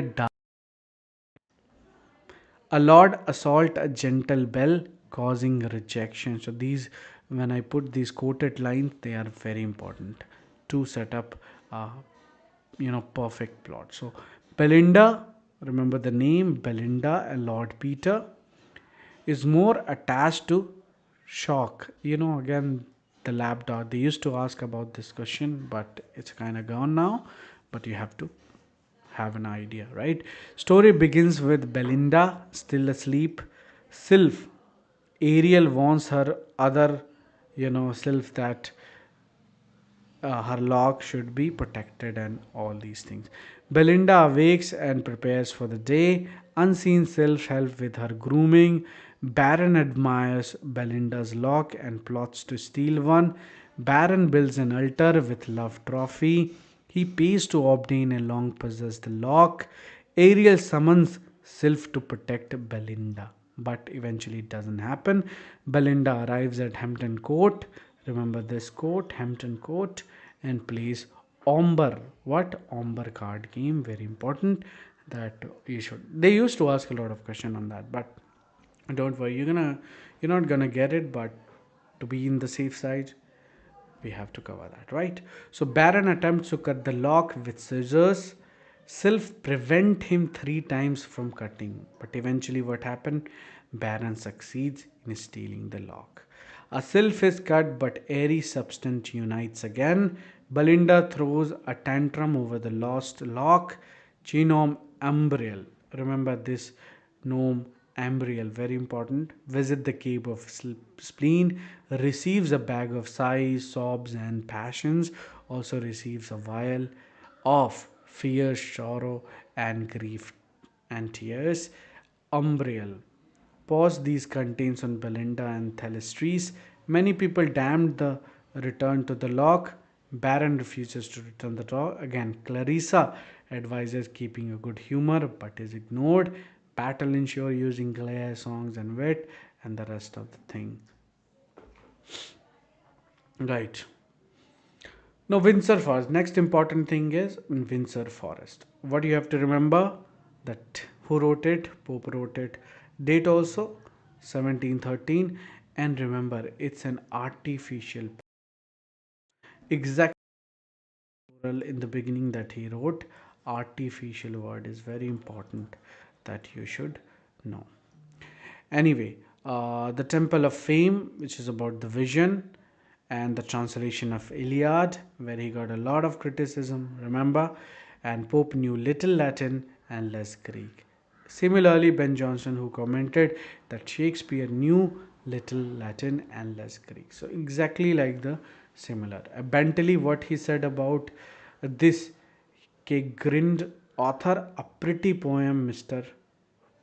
a lord assault a gentle belle, causing rejection. So these, when I put these quoted lines, they are very important to set up perfect plot. So Belinda, remember the name Belinda and Lord Peter, is more attached to shock. Again, the lab dog. They used to ask about this question, but it's kind of gone now. But you have to have an idea, right? Story begins with Belinda still asleep. Sylph, Ariel warns her other, sylph that her lock should be protected and all these things. Belinda awakes and prepares for the day. Unseen self help with her grooming. Baron admires Belinda's lock and plots to steal one. Baron builds an altar with love trophy. He pays to obtain a long possessed lock. Ariel summons Sylph to protect Belinda, but eventually it doesn't happen. Belinda arrives at Hampton Court. Remember this court, Hampton Court, and plays Omber. What? Omber card game. Very important that you should. They used to ask a lot of question on that, but don't worry. You're not gonna get it, but to be in the safe side, we have to cover that, right? So Baron attempts to cut the lock with scissors. Sylph prevent him 3 times from cutting, but eventually what happened? Baron succeeds in stealing the lock. A sylph is cut, but airy substance unites again. Belinda throws a tantrum over the lost lock. Genome Umbriel. Remember this gnome Ambriel, very important. Visit the cave of spleen, receives a bag of sighs, sobs, and passions. Also receives a vial of fear, sorrow, and grief and tears. Umbriel. Pause these contains on Belinda and Thalestris. Many people damned the return to the lock. Baron refuses to return the lock. Again, Clarissa advises keeping a good humor but is ignored. Battle ensure using glare, songs, and wit, and the rest of the thing. Right. Now, Windsor Forest. Next important thing is Windsor Forest. What you have to remember that who wrote it? Pope wrote it. Date also 1713, and remember it's an artificial. Exact in the beginning that he wrote. Artificial word is very important that you should know. Anyway, the Temple of Fame, which is about the vision, and the translation of Iliad, where he got a lot of criticism, remember, and Pope knew little Latin and less Greek. Similarly, Ben Jonson, who commented that Shakespeare knew little Latin and less Greek. So, exactly like the similar. Bentley, what he said about this, grinned author, a pretty poem, Mr.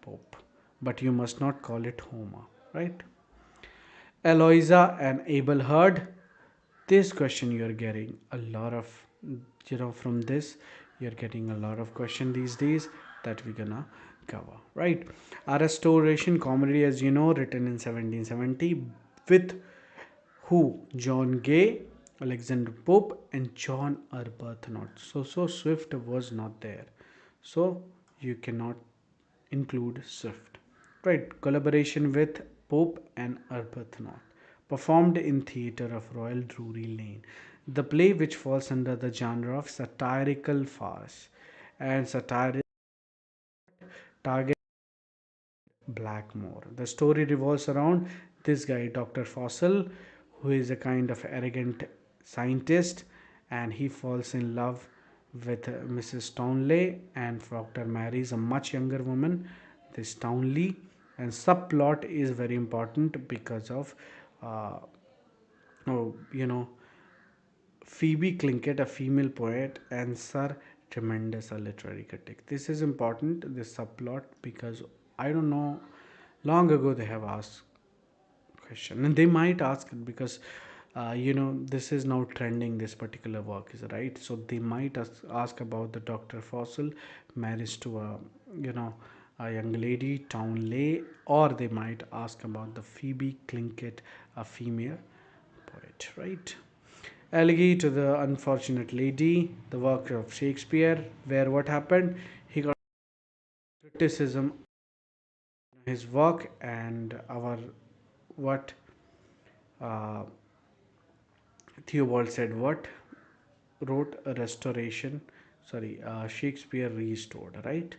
Pope, but you must not call it Homer, right? Eloisa and Abel Heard. This question you're getting a lot of, from this, you're getting a lot of question these days that we're gonna cover, right? A restoration comedy, as you know, written in 1770 with who? John Gay, Alexander Pope, and John Arbuthnot. So Swift was not there. So you cannot include Swift. Right, collaboration with Pope and Arbuthnot. Performed in theatre of Royal Drury Lane. The play which falls under the genre of satirical farce and satire target Blackmore. The story revolves around this guy, Dr. Fossil, who is a kind of arrogant scientist, and he falls in love with Mrs. Townley, and Doctor marries a much younger woman, this Townley. And subplot is very important because of, uh, oh, Phoebe Clinkett, a female poet, and Sir Tremendous, a literary critic. This is important, this subplot, because I don't know, long ago they have asked question, and they might ask it because this is now trending. This particular work is right, so they might ask about the Dr. Fossil marriage to a you know a young lady Townley, or they might ask about the Phoebe Clinkett, a female poet, right? Elegy to the Unfortunate Lady, the work of Shakespeare, where what happened? He got criticism on his work, and our what uh, Theobald said what wrote a restoration. Sorry, Shakespeare restored, right?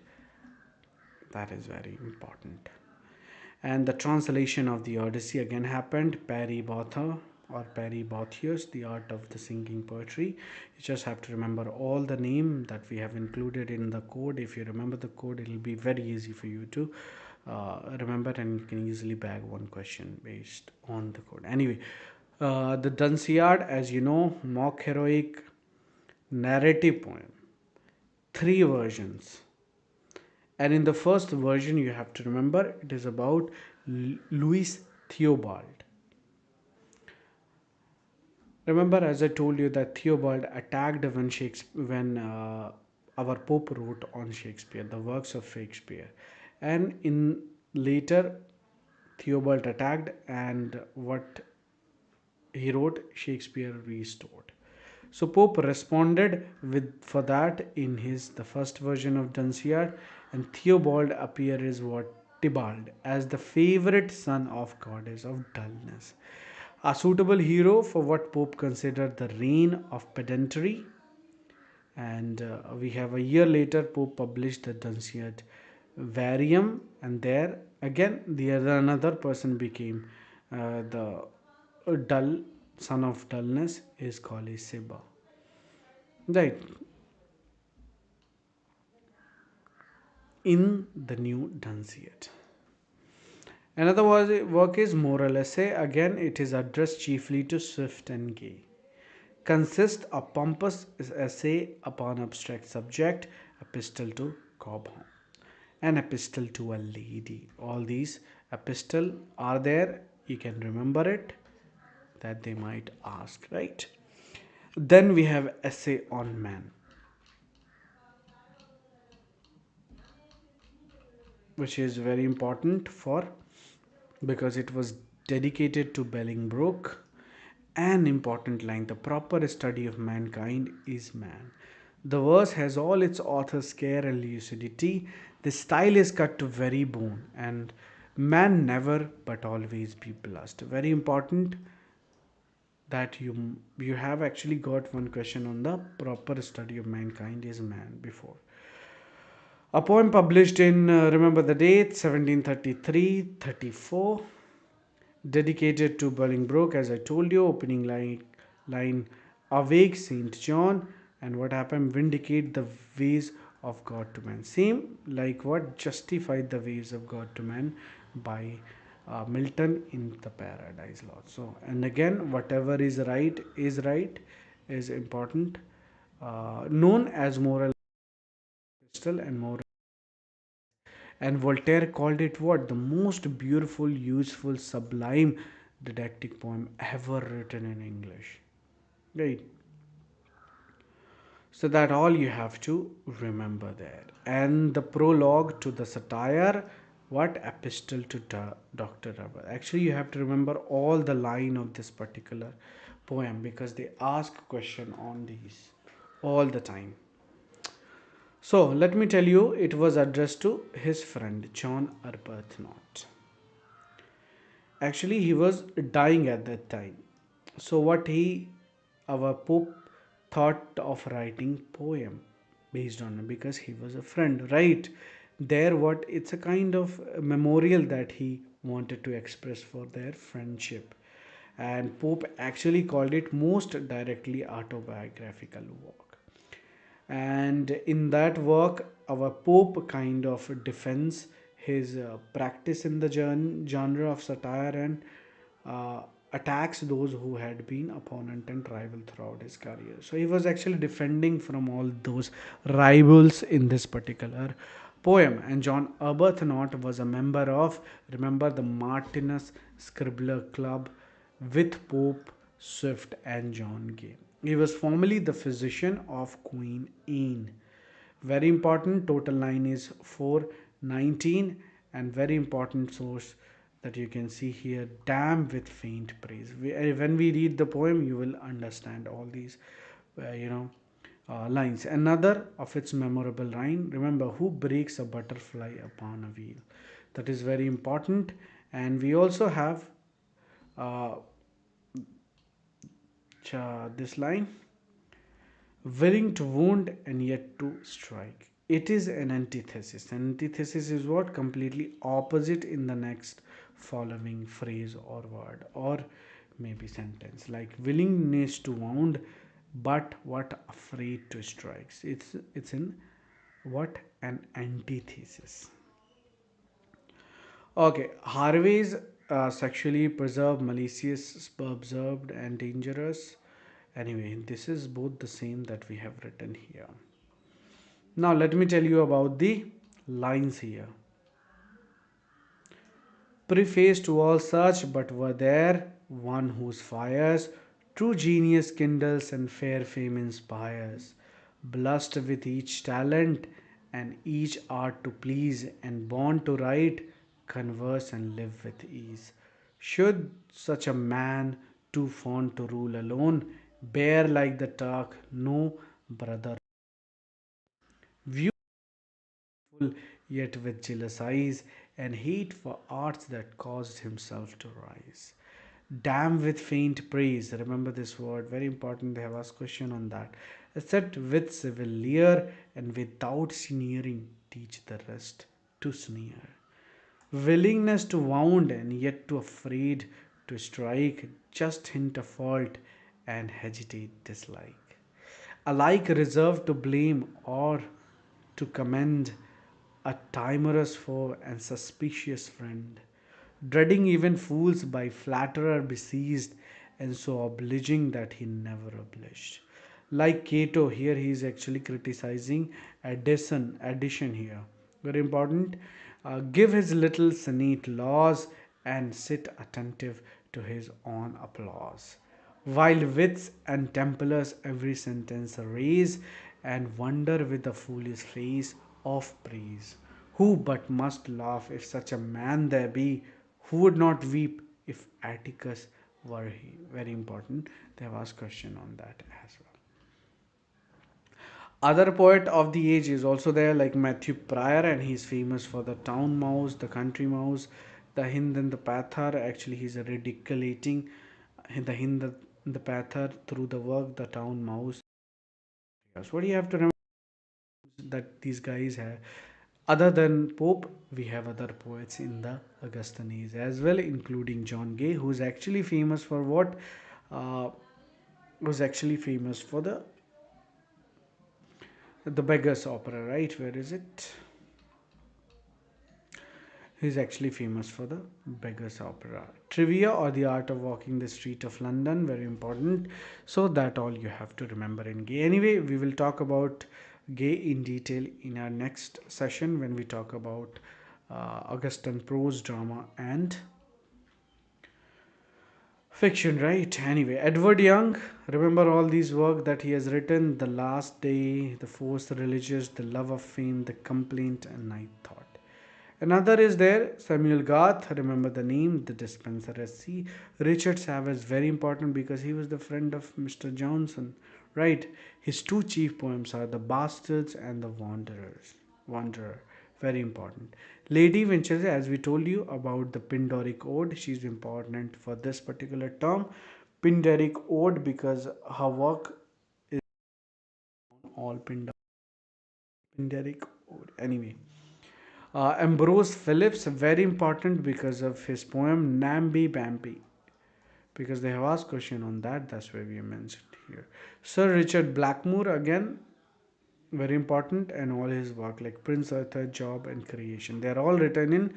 That is very important. And the translation of the Odyssey again happened. Perry Botha or Perry Boethius, the art of the singing poetry. You just have to remember all the name that we have included in the code. If you remember the code, it will be very easy for you to remember, and you can easily bag one question based on the code. Anyway, the Dunciad, as you know, mock heroic narrative poem, three versions. And in the first version, you have to remember it is about Louis Theobald. Remember, as I told you, that Theobald attacked when our Pope wrote on Shakespeare, the works of Shakespeare, and in later Theobald attacked, and what he wrote, Shakespeare restored. So Pope responded with for that in his the first version of Dunciad, and Theobald appeared as what Tybalt as the favorite son of goddess of dullness, a suitable hero for what Pope considered the reign of pedantry. And we have a year later, Pope published the Dunciad Varium, and there again the other another person became the dull son of dullness is called a Siba. Right, in the new Dunciad. Another work is moral essay. Again, it is addressed chiefly to Swift and Gay. Consists a pompous essay upon abstract subject, epistle to Cobham, an epistle to a lady. All these epistle are there. You can remember it that they might ask, right? Then we have essay on man, which is very important for because it was dedicated to Bolingbroke. An important line: the proper study of mankind is man. The verse has all its author's care and lucidity. The style is cut to very bone, and man never but always be blessed. Very important that you have actually got one question on the proper study of mankind is man before. A poem published in, remember the date, 1733-34, dedicated to Bolingbroke, as I told you, opening line awake Saint John, and what happened? Vindicate the ways of God to man. Same like what justified the ways of God to man by Milton in the Paradise Lost. So, and again, whatever is important. Known as moral crystal and moral. And Voltaire called it what? The most beautiful, useful, sublime didactic poem ever written in English. Right. So that all you have to remember there. And the prologue to the satire, what? Epistle to Dr. Rubber. Actually, you have to remember all the line of this particular poem because they ask question on these all the time. So let me tell you, it was addressed to his friend John Arbuthnot. Actually, he was dying at that time. So what our Pope thought of writing poem based on him because he was a friend, right? There, what it's a kind of memorial that he wanted to express for their friendship, and Pope actually called it most directly autobiographical work. And in that work, our Pope kind of defends his practice in the genre of satire and uh, attacks those who had been opponent and rival throughout his career. So he was actually defending from all those rivals in this particular poem. And John Arbuthnot was a member of, remember, the Martinus Scribbler Club with Pope Swift and John Gay. He was formerly the physician of Queen Anne. Very important, total line is 419, and very important source that you can see here, damn with faint praise. When we read the poem, you will understand all these, lines. Another of its memorable line, remember, who breaks a butterfly upon a wheel? That is very important. And we also have uh, this line, willing to wound and yet to strike. It is an antithesis. An antithesis is what? Completely opposite in the next following phrase or word or maybe sentence. Like willingness to wound, but what? Afraid to strike. It's in what? An antithesis. Okay, Harvey's sexually preserved, malicious, observed, and dangerous. Anyway, this is both the same that we have written here. Now, let me tell you about the lines here. Preface to all such, but were there one whose fires true genius kindles and fair fame inspires, blessed with each talent and each art to please, and born to write, converse, and live with ease. Should such a man, too fond to rule alone, bear like the Turk, no brother, view yet with jealous eyes, and hate for arts that caused himself to rise. Damn with faint praise. Remember this word, very important. They have asked question on that. Except with civil leer and without sneering, teach the rest to sneer. Willingness to wound and yet too afraid to strike, just hint a fault and hesitate dislike. Alike reserved to blame or to commend, a timorous foe and suspicious friend, dreading even fools by flatterer besieged, and so obliging that he never obliged. Like Cato, here he is actually criticizing addition here. Very important. Give his little senate laws and sit attentive to his own applause. While wits and templars every sentence raise and wonder with the foolish face of praise. Who but must laugh if such a man there be? Who would not weep if Atticus were he? Very important. They have asked question on that as well. Other poet of the age is also there, like Matthew Prior, and he's famous for the town mouse, the country mouse, the Hind and the Pathar. Actually, he's ridiculating the Hind and the Pathar through the work, the town mouse. Yes, what do you have to remember that these guys have? Other than Pope, we have other poets in the Augustan age as well, including John Gay, who's actually famous for what? Uh, was actually famous for the Beggar's Opera, right? Where is it? He's actually famous for the Beggar's Opera. Trivia or the art of walking the street of London, very important. So that all you have to remember in Gay. Anyway, we will talk about Gay in detail in our next session when we talk about Augustan prose, drama, and fiction, right? Anyway, Edward Young, remember all these work that he has written: The Last Day, The Force, The Religious, The Love of Fame, The Complaint, and Night Thought. Another is there, Samuel Garth, remember the name, The Dispenser at Sea. Richard Savage, very important because he was the friend of Mr. Johnson, right? His two chief poems are The Bastards and The Wanderer, very important. Lady Winchelsea, as we told you about the Pindaric Ode, she's important for this particular term. Pindaric Ode because her work is all Pindaric Ode. Anyway, Ambrose Phillips, very important because of his poem Namby Bambi. Because they have asked question on that, that's why we mentioned here. Sir Richard Blackmore, again, very important, and all his work like Prince Arthur, Job, and Creation. They are all written in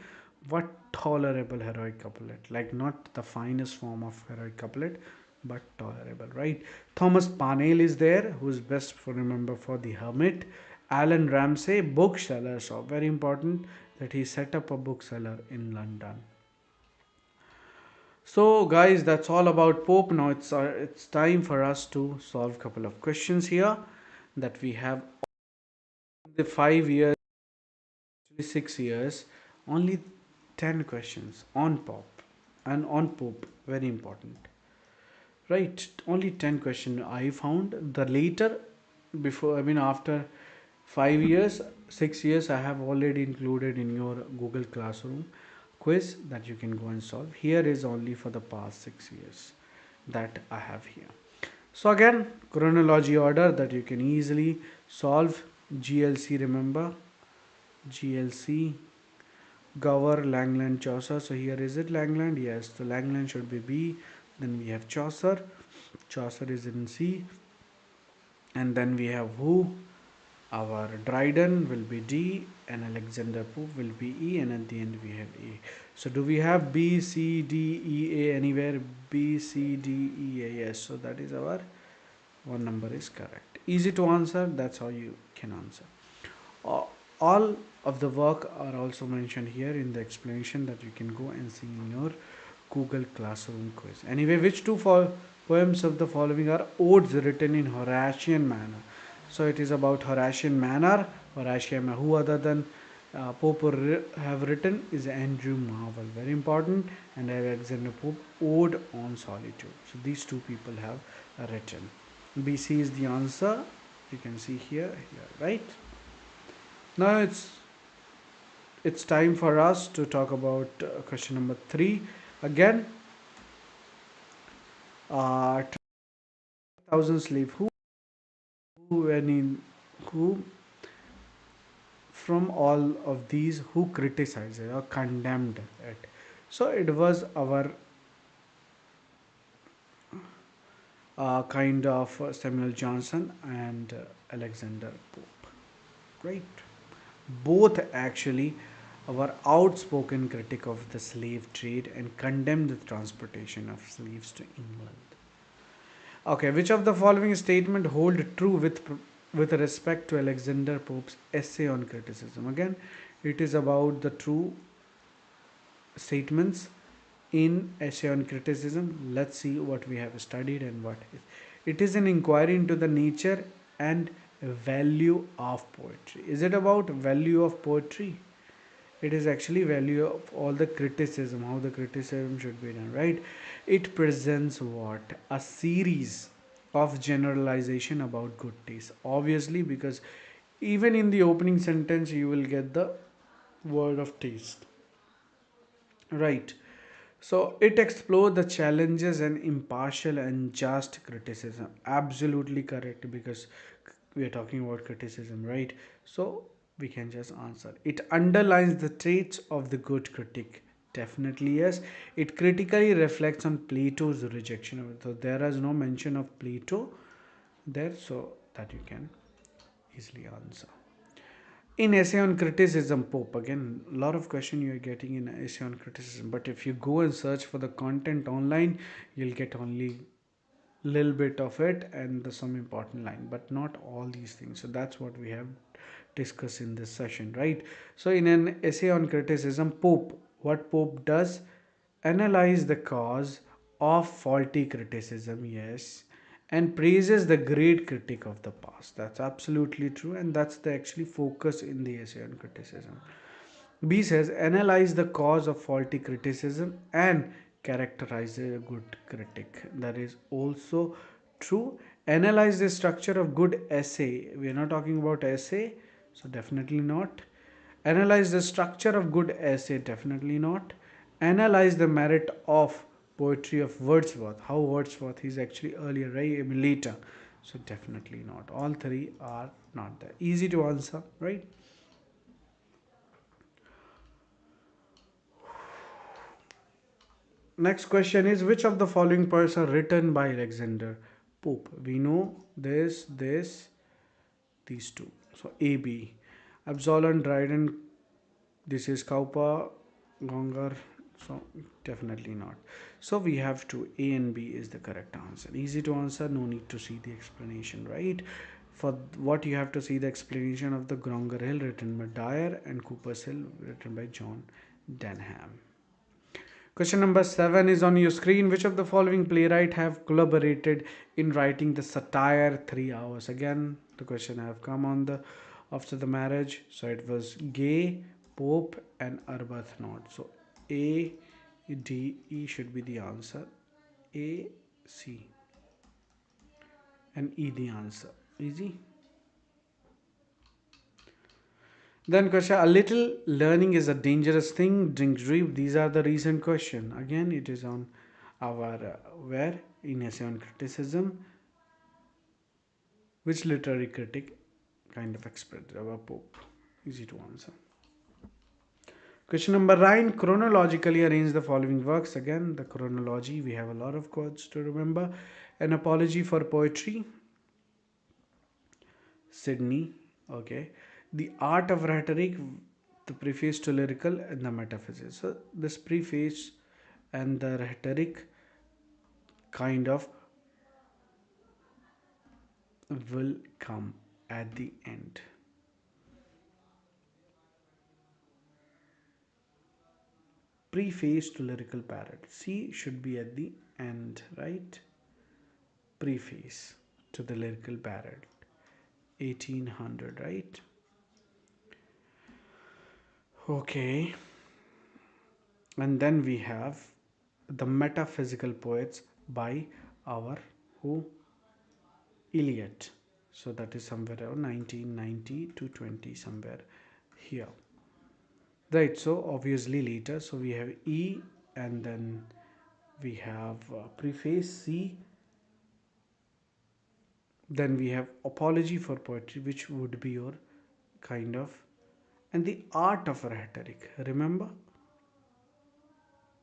what tolerable heroic couplet, like not the finest form of heroic couplet, but tolerable, right? Thomas Parnell is there, who's best for remember for The Hermit. Alan Ramsay, bookseller, so very important that he set up a bookseller in London. So, guys, that's all about Pope. Now it's time for us to solve a couple of questions here that we have. The 5 years, actually 6 years, only 10 questions on Pope and on Pope. Very important. Right, only 10 question I found. The later, before, I mean, after 5 years, 6 years, I have already included in your Google Classroom quiz that you can go and solve. Here is only for the past 6 years that I have here. So, again, chronology order that you can easily solve. GLC, remember, GLC, Gower, Langland, Chaucer. So here is it Langland? Yes. So Langland should be B. Then we have Chaucer. Chaucer is in C. And then we have who? Our Dryden will be D, and Alexander Pope will be E, and at the end we have A. So do we have B, C, D, E, A anywhere? B, C, D, E, A. Yes. So that is our one number is correct. Easy to answer. That's how you can answer. All of the work are also mentioned here in the explanation that you can go and see in your Google Classroom quiz. Anyway, which two poems of the following are odes written in Horatian manner? So it is about Horatian manner. Horatian, who other than Pope have written is Andrew Marvell, very important, and Alexander Pope, Ode on Solitude. So these two people have written. BC is the answer. You can see here, right? Now it's time for us to talk about question number 3. Again, 20,000 slave who any who from all of these who criticized it or condemned it. So it was our kind of Samuel Johnson and Alexander Pope, right? Both actually our outspoken critic of the slave trade and condemned the transportation of slaves to England. Okay, which of the following statement hold true with respect to Alexander Pope's essay on criticism? Again, it is about the true statements in essay on criticism. Let's see what we have studied and what is. It is an inquiry into the nature and value of poetry. Is it about value of poetry? It is actually value of all the criticism, how the criticism should be done, right? It presents what? A series of generalization about good taste. Obviously, because even in the opening sentence, you will get the word of taste, right? So it explores the challenges and impartial and just criticism. Absolutely correct, because we are talking about criticism, right? So we can just answer. It underlines the traits of the good critic. Definitely yes. It critically reflects on Plato's rejection of it. So there is no mention of Plato there, so that you can easily answer. In essay on criticism, Pope, again a lot of question you are getting in essay on criticism, but if you go and search for the content online, you'll get only little bit of it and some important line, but not all these things. So that's what we have discussed in this session, right? So in an essay on criticism, Pope, what Pope does, analyze the cause of faulty criticism, yes, and praises the great critic of the past. That's absolutely true, and that's the actually focus in the essay on criticism. B says, analyze the cause of faulty criticism and characterize a good critic. That is also true. Analyze the structure of good essay. We are not talking about essay, so definitely not. Analyze the structure of good essay, definitely not. Analyze the merit of poetry of Wordsworth. How Wordsworth is actually earlier, right? I mean later. So definitely not. All three are not there. Easy to answer, right? Next question is, which of the following poems are written by Alexander Pope? We know these two. So A, B. Absalom, Dryden, this is Kaupa, Gongar. So definitely not. So we have to A and B is the correct answer. Easy to answer, no need to see the explanation, right? For what you have to see the explanation of the Gronger Hill written by Dyer and Cooper's Hill written by John Denham. Question number 7 is on your screen. Which of the following playwright have collaborated in writing the satire 3 hours? Again, the question have come on the after the marriage. So it was Gay, Pope, and Arbuthnot. So A, D, E should be the answer. A, C, and E the answer. Easy. Then question, a little learning is a dangerous thing. Drink deep. These are the recent question. Again, it is on our where in essay on criticism. Which literary critic kind of expressed our Pope? Easy to answer. Question number 9. Chronologically arrange the following works. Again, the chronology. We have a lot of quotes to remember. An Apology for Poetry. Sydney. Okay. The Art of Rhetoric, the Preface to Lyrical, and the Metaphysics. So this preface and the rhetoric kind of will come at the end. Preface to Lyrical Parrot. C should be at the end, right? Preface to the Lyrical Parrot. 1800, right? Okay. And then we have the Metaphysical Poets by our who? Eliot. So that is somewhere around 1990 to 20, somewhere here. Right, so obviously later. So we have E, and then we have preface C. Then we have Apology for Poetry, which would be your kind of, and the Art of Rhetoric. Remember,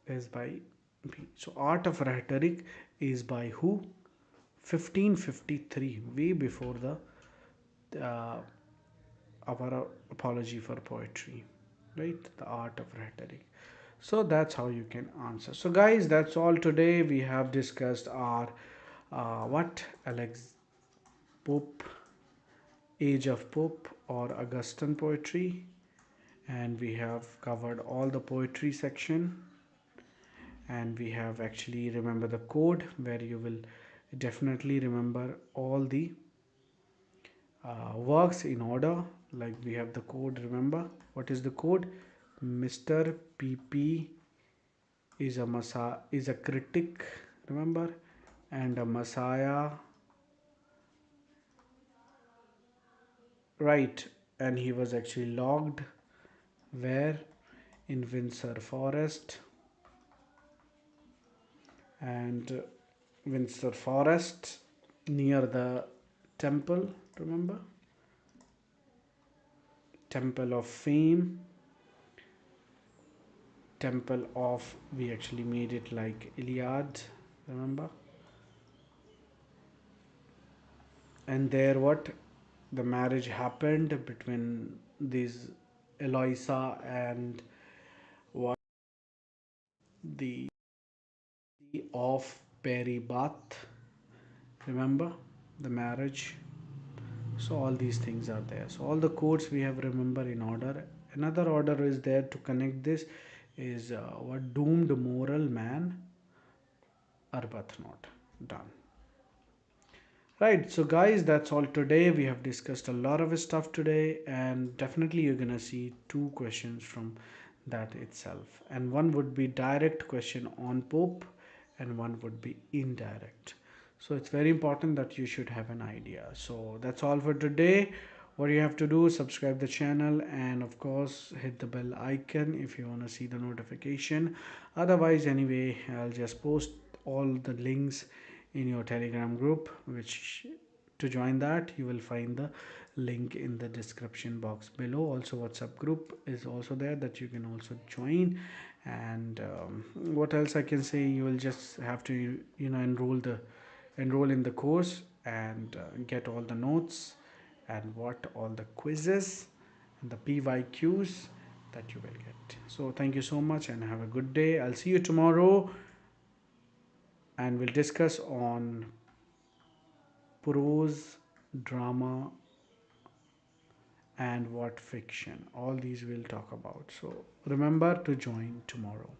is by B. So Art of Rhetoric is by who? 1553, way before the our Apology for Poetry. right? The art of rhetoric. So that's how you can answer. So guys, that's all today. We have discussed our what Alex Pope, age of Pope or Augustan poetry, and we have covered all the poetry section, and we have actually remember the code where you will definitely remember all the works in order. Like we have the code, remember what is the code? Mr. PP is a critic, remember, and a messiah, right? And he was actually logged where? In Windsor Forest. And Windsor Forest near the temple, remember, temple of fame, temple of, we actually made it like Iliad, remember. And there what, the marriage happened between these Eloisa and what, the of Perry Bath, remember the marriage. So all these things are there. So all the codes we have remember in order. Another order is there to connect this is what, doomed moral man Arbuthnot, done. Right, so guys, that's all today. We have discussed a lot of stuff today, and definitely you're gonna see two questions from that itself. And one would be direct question on Pope, and one would be indirect. So it's very important that you should have an idea. So that's all for today. What you have to do, subscribe the channel, and of course hit the bell icon if you want to see the notification. Otherwise, anyway, I'll just post all the links in your Telegram group, which to join that you will find the link in the description box below. Also WhatsApp group is also there that you can also join. And what else I can say, you will just have to enroll in the course, and get all the notes, and what all the quizzes and the PYQs that you will get. So thank you so much and have a good day. I'll see you tomorrow, and we'll discuss on prose, drama, and what fiction. All these we'll talk about. So remember to join tomorrow.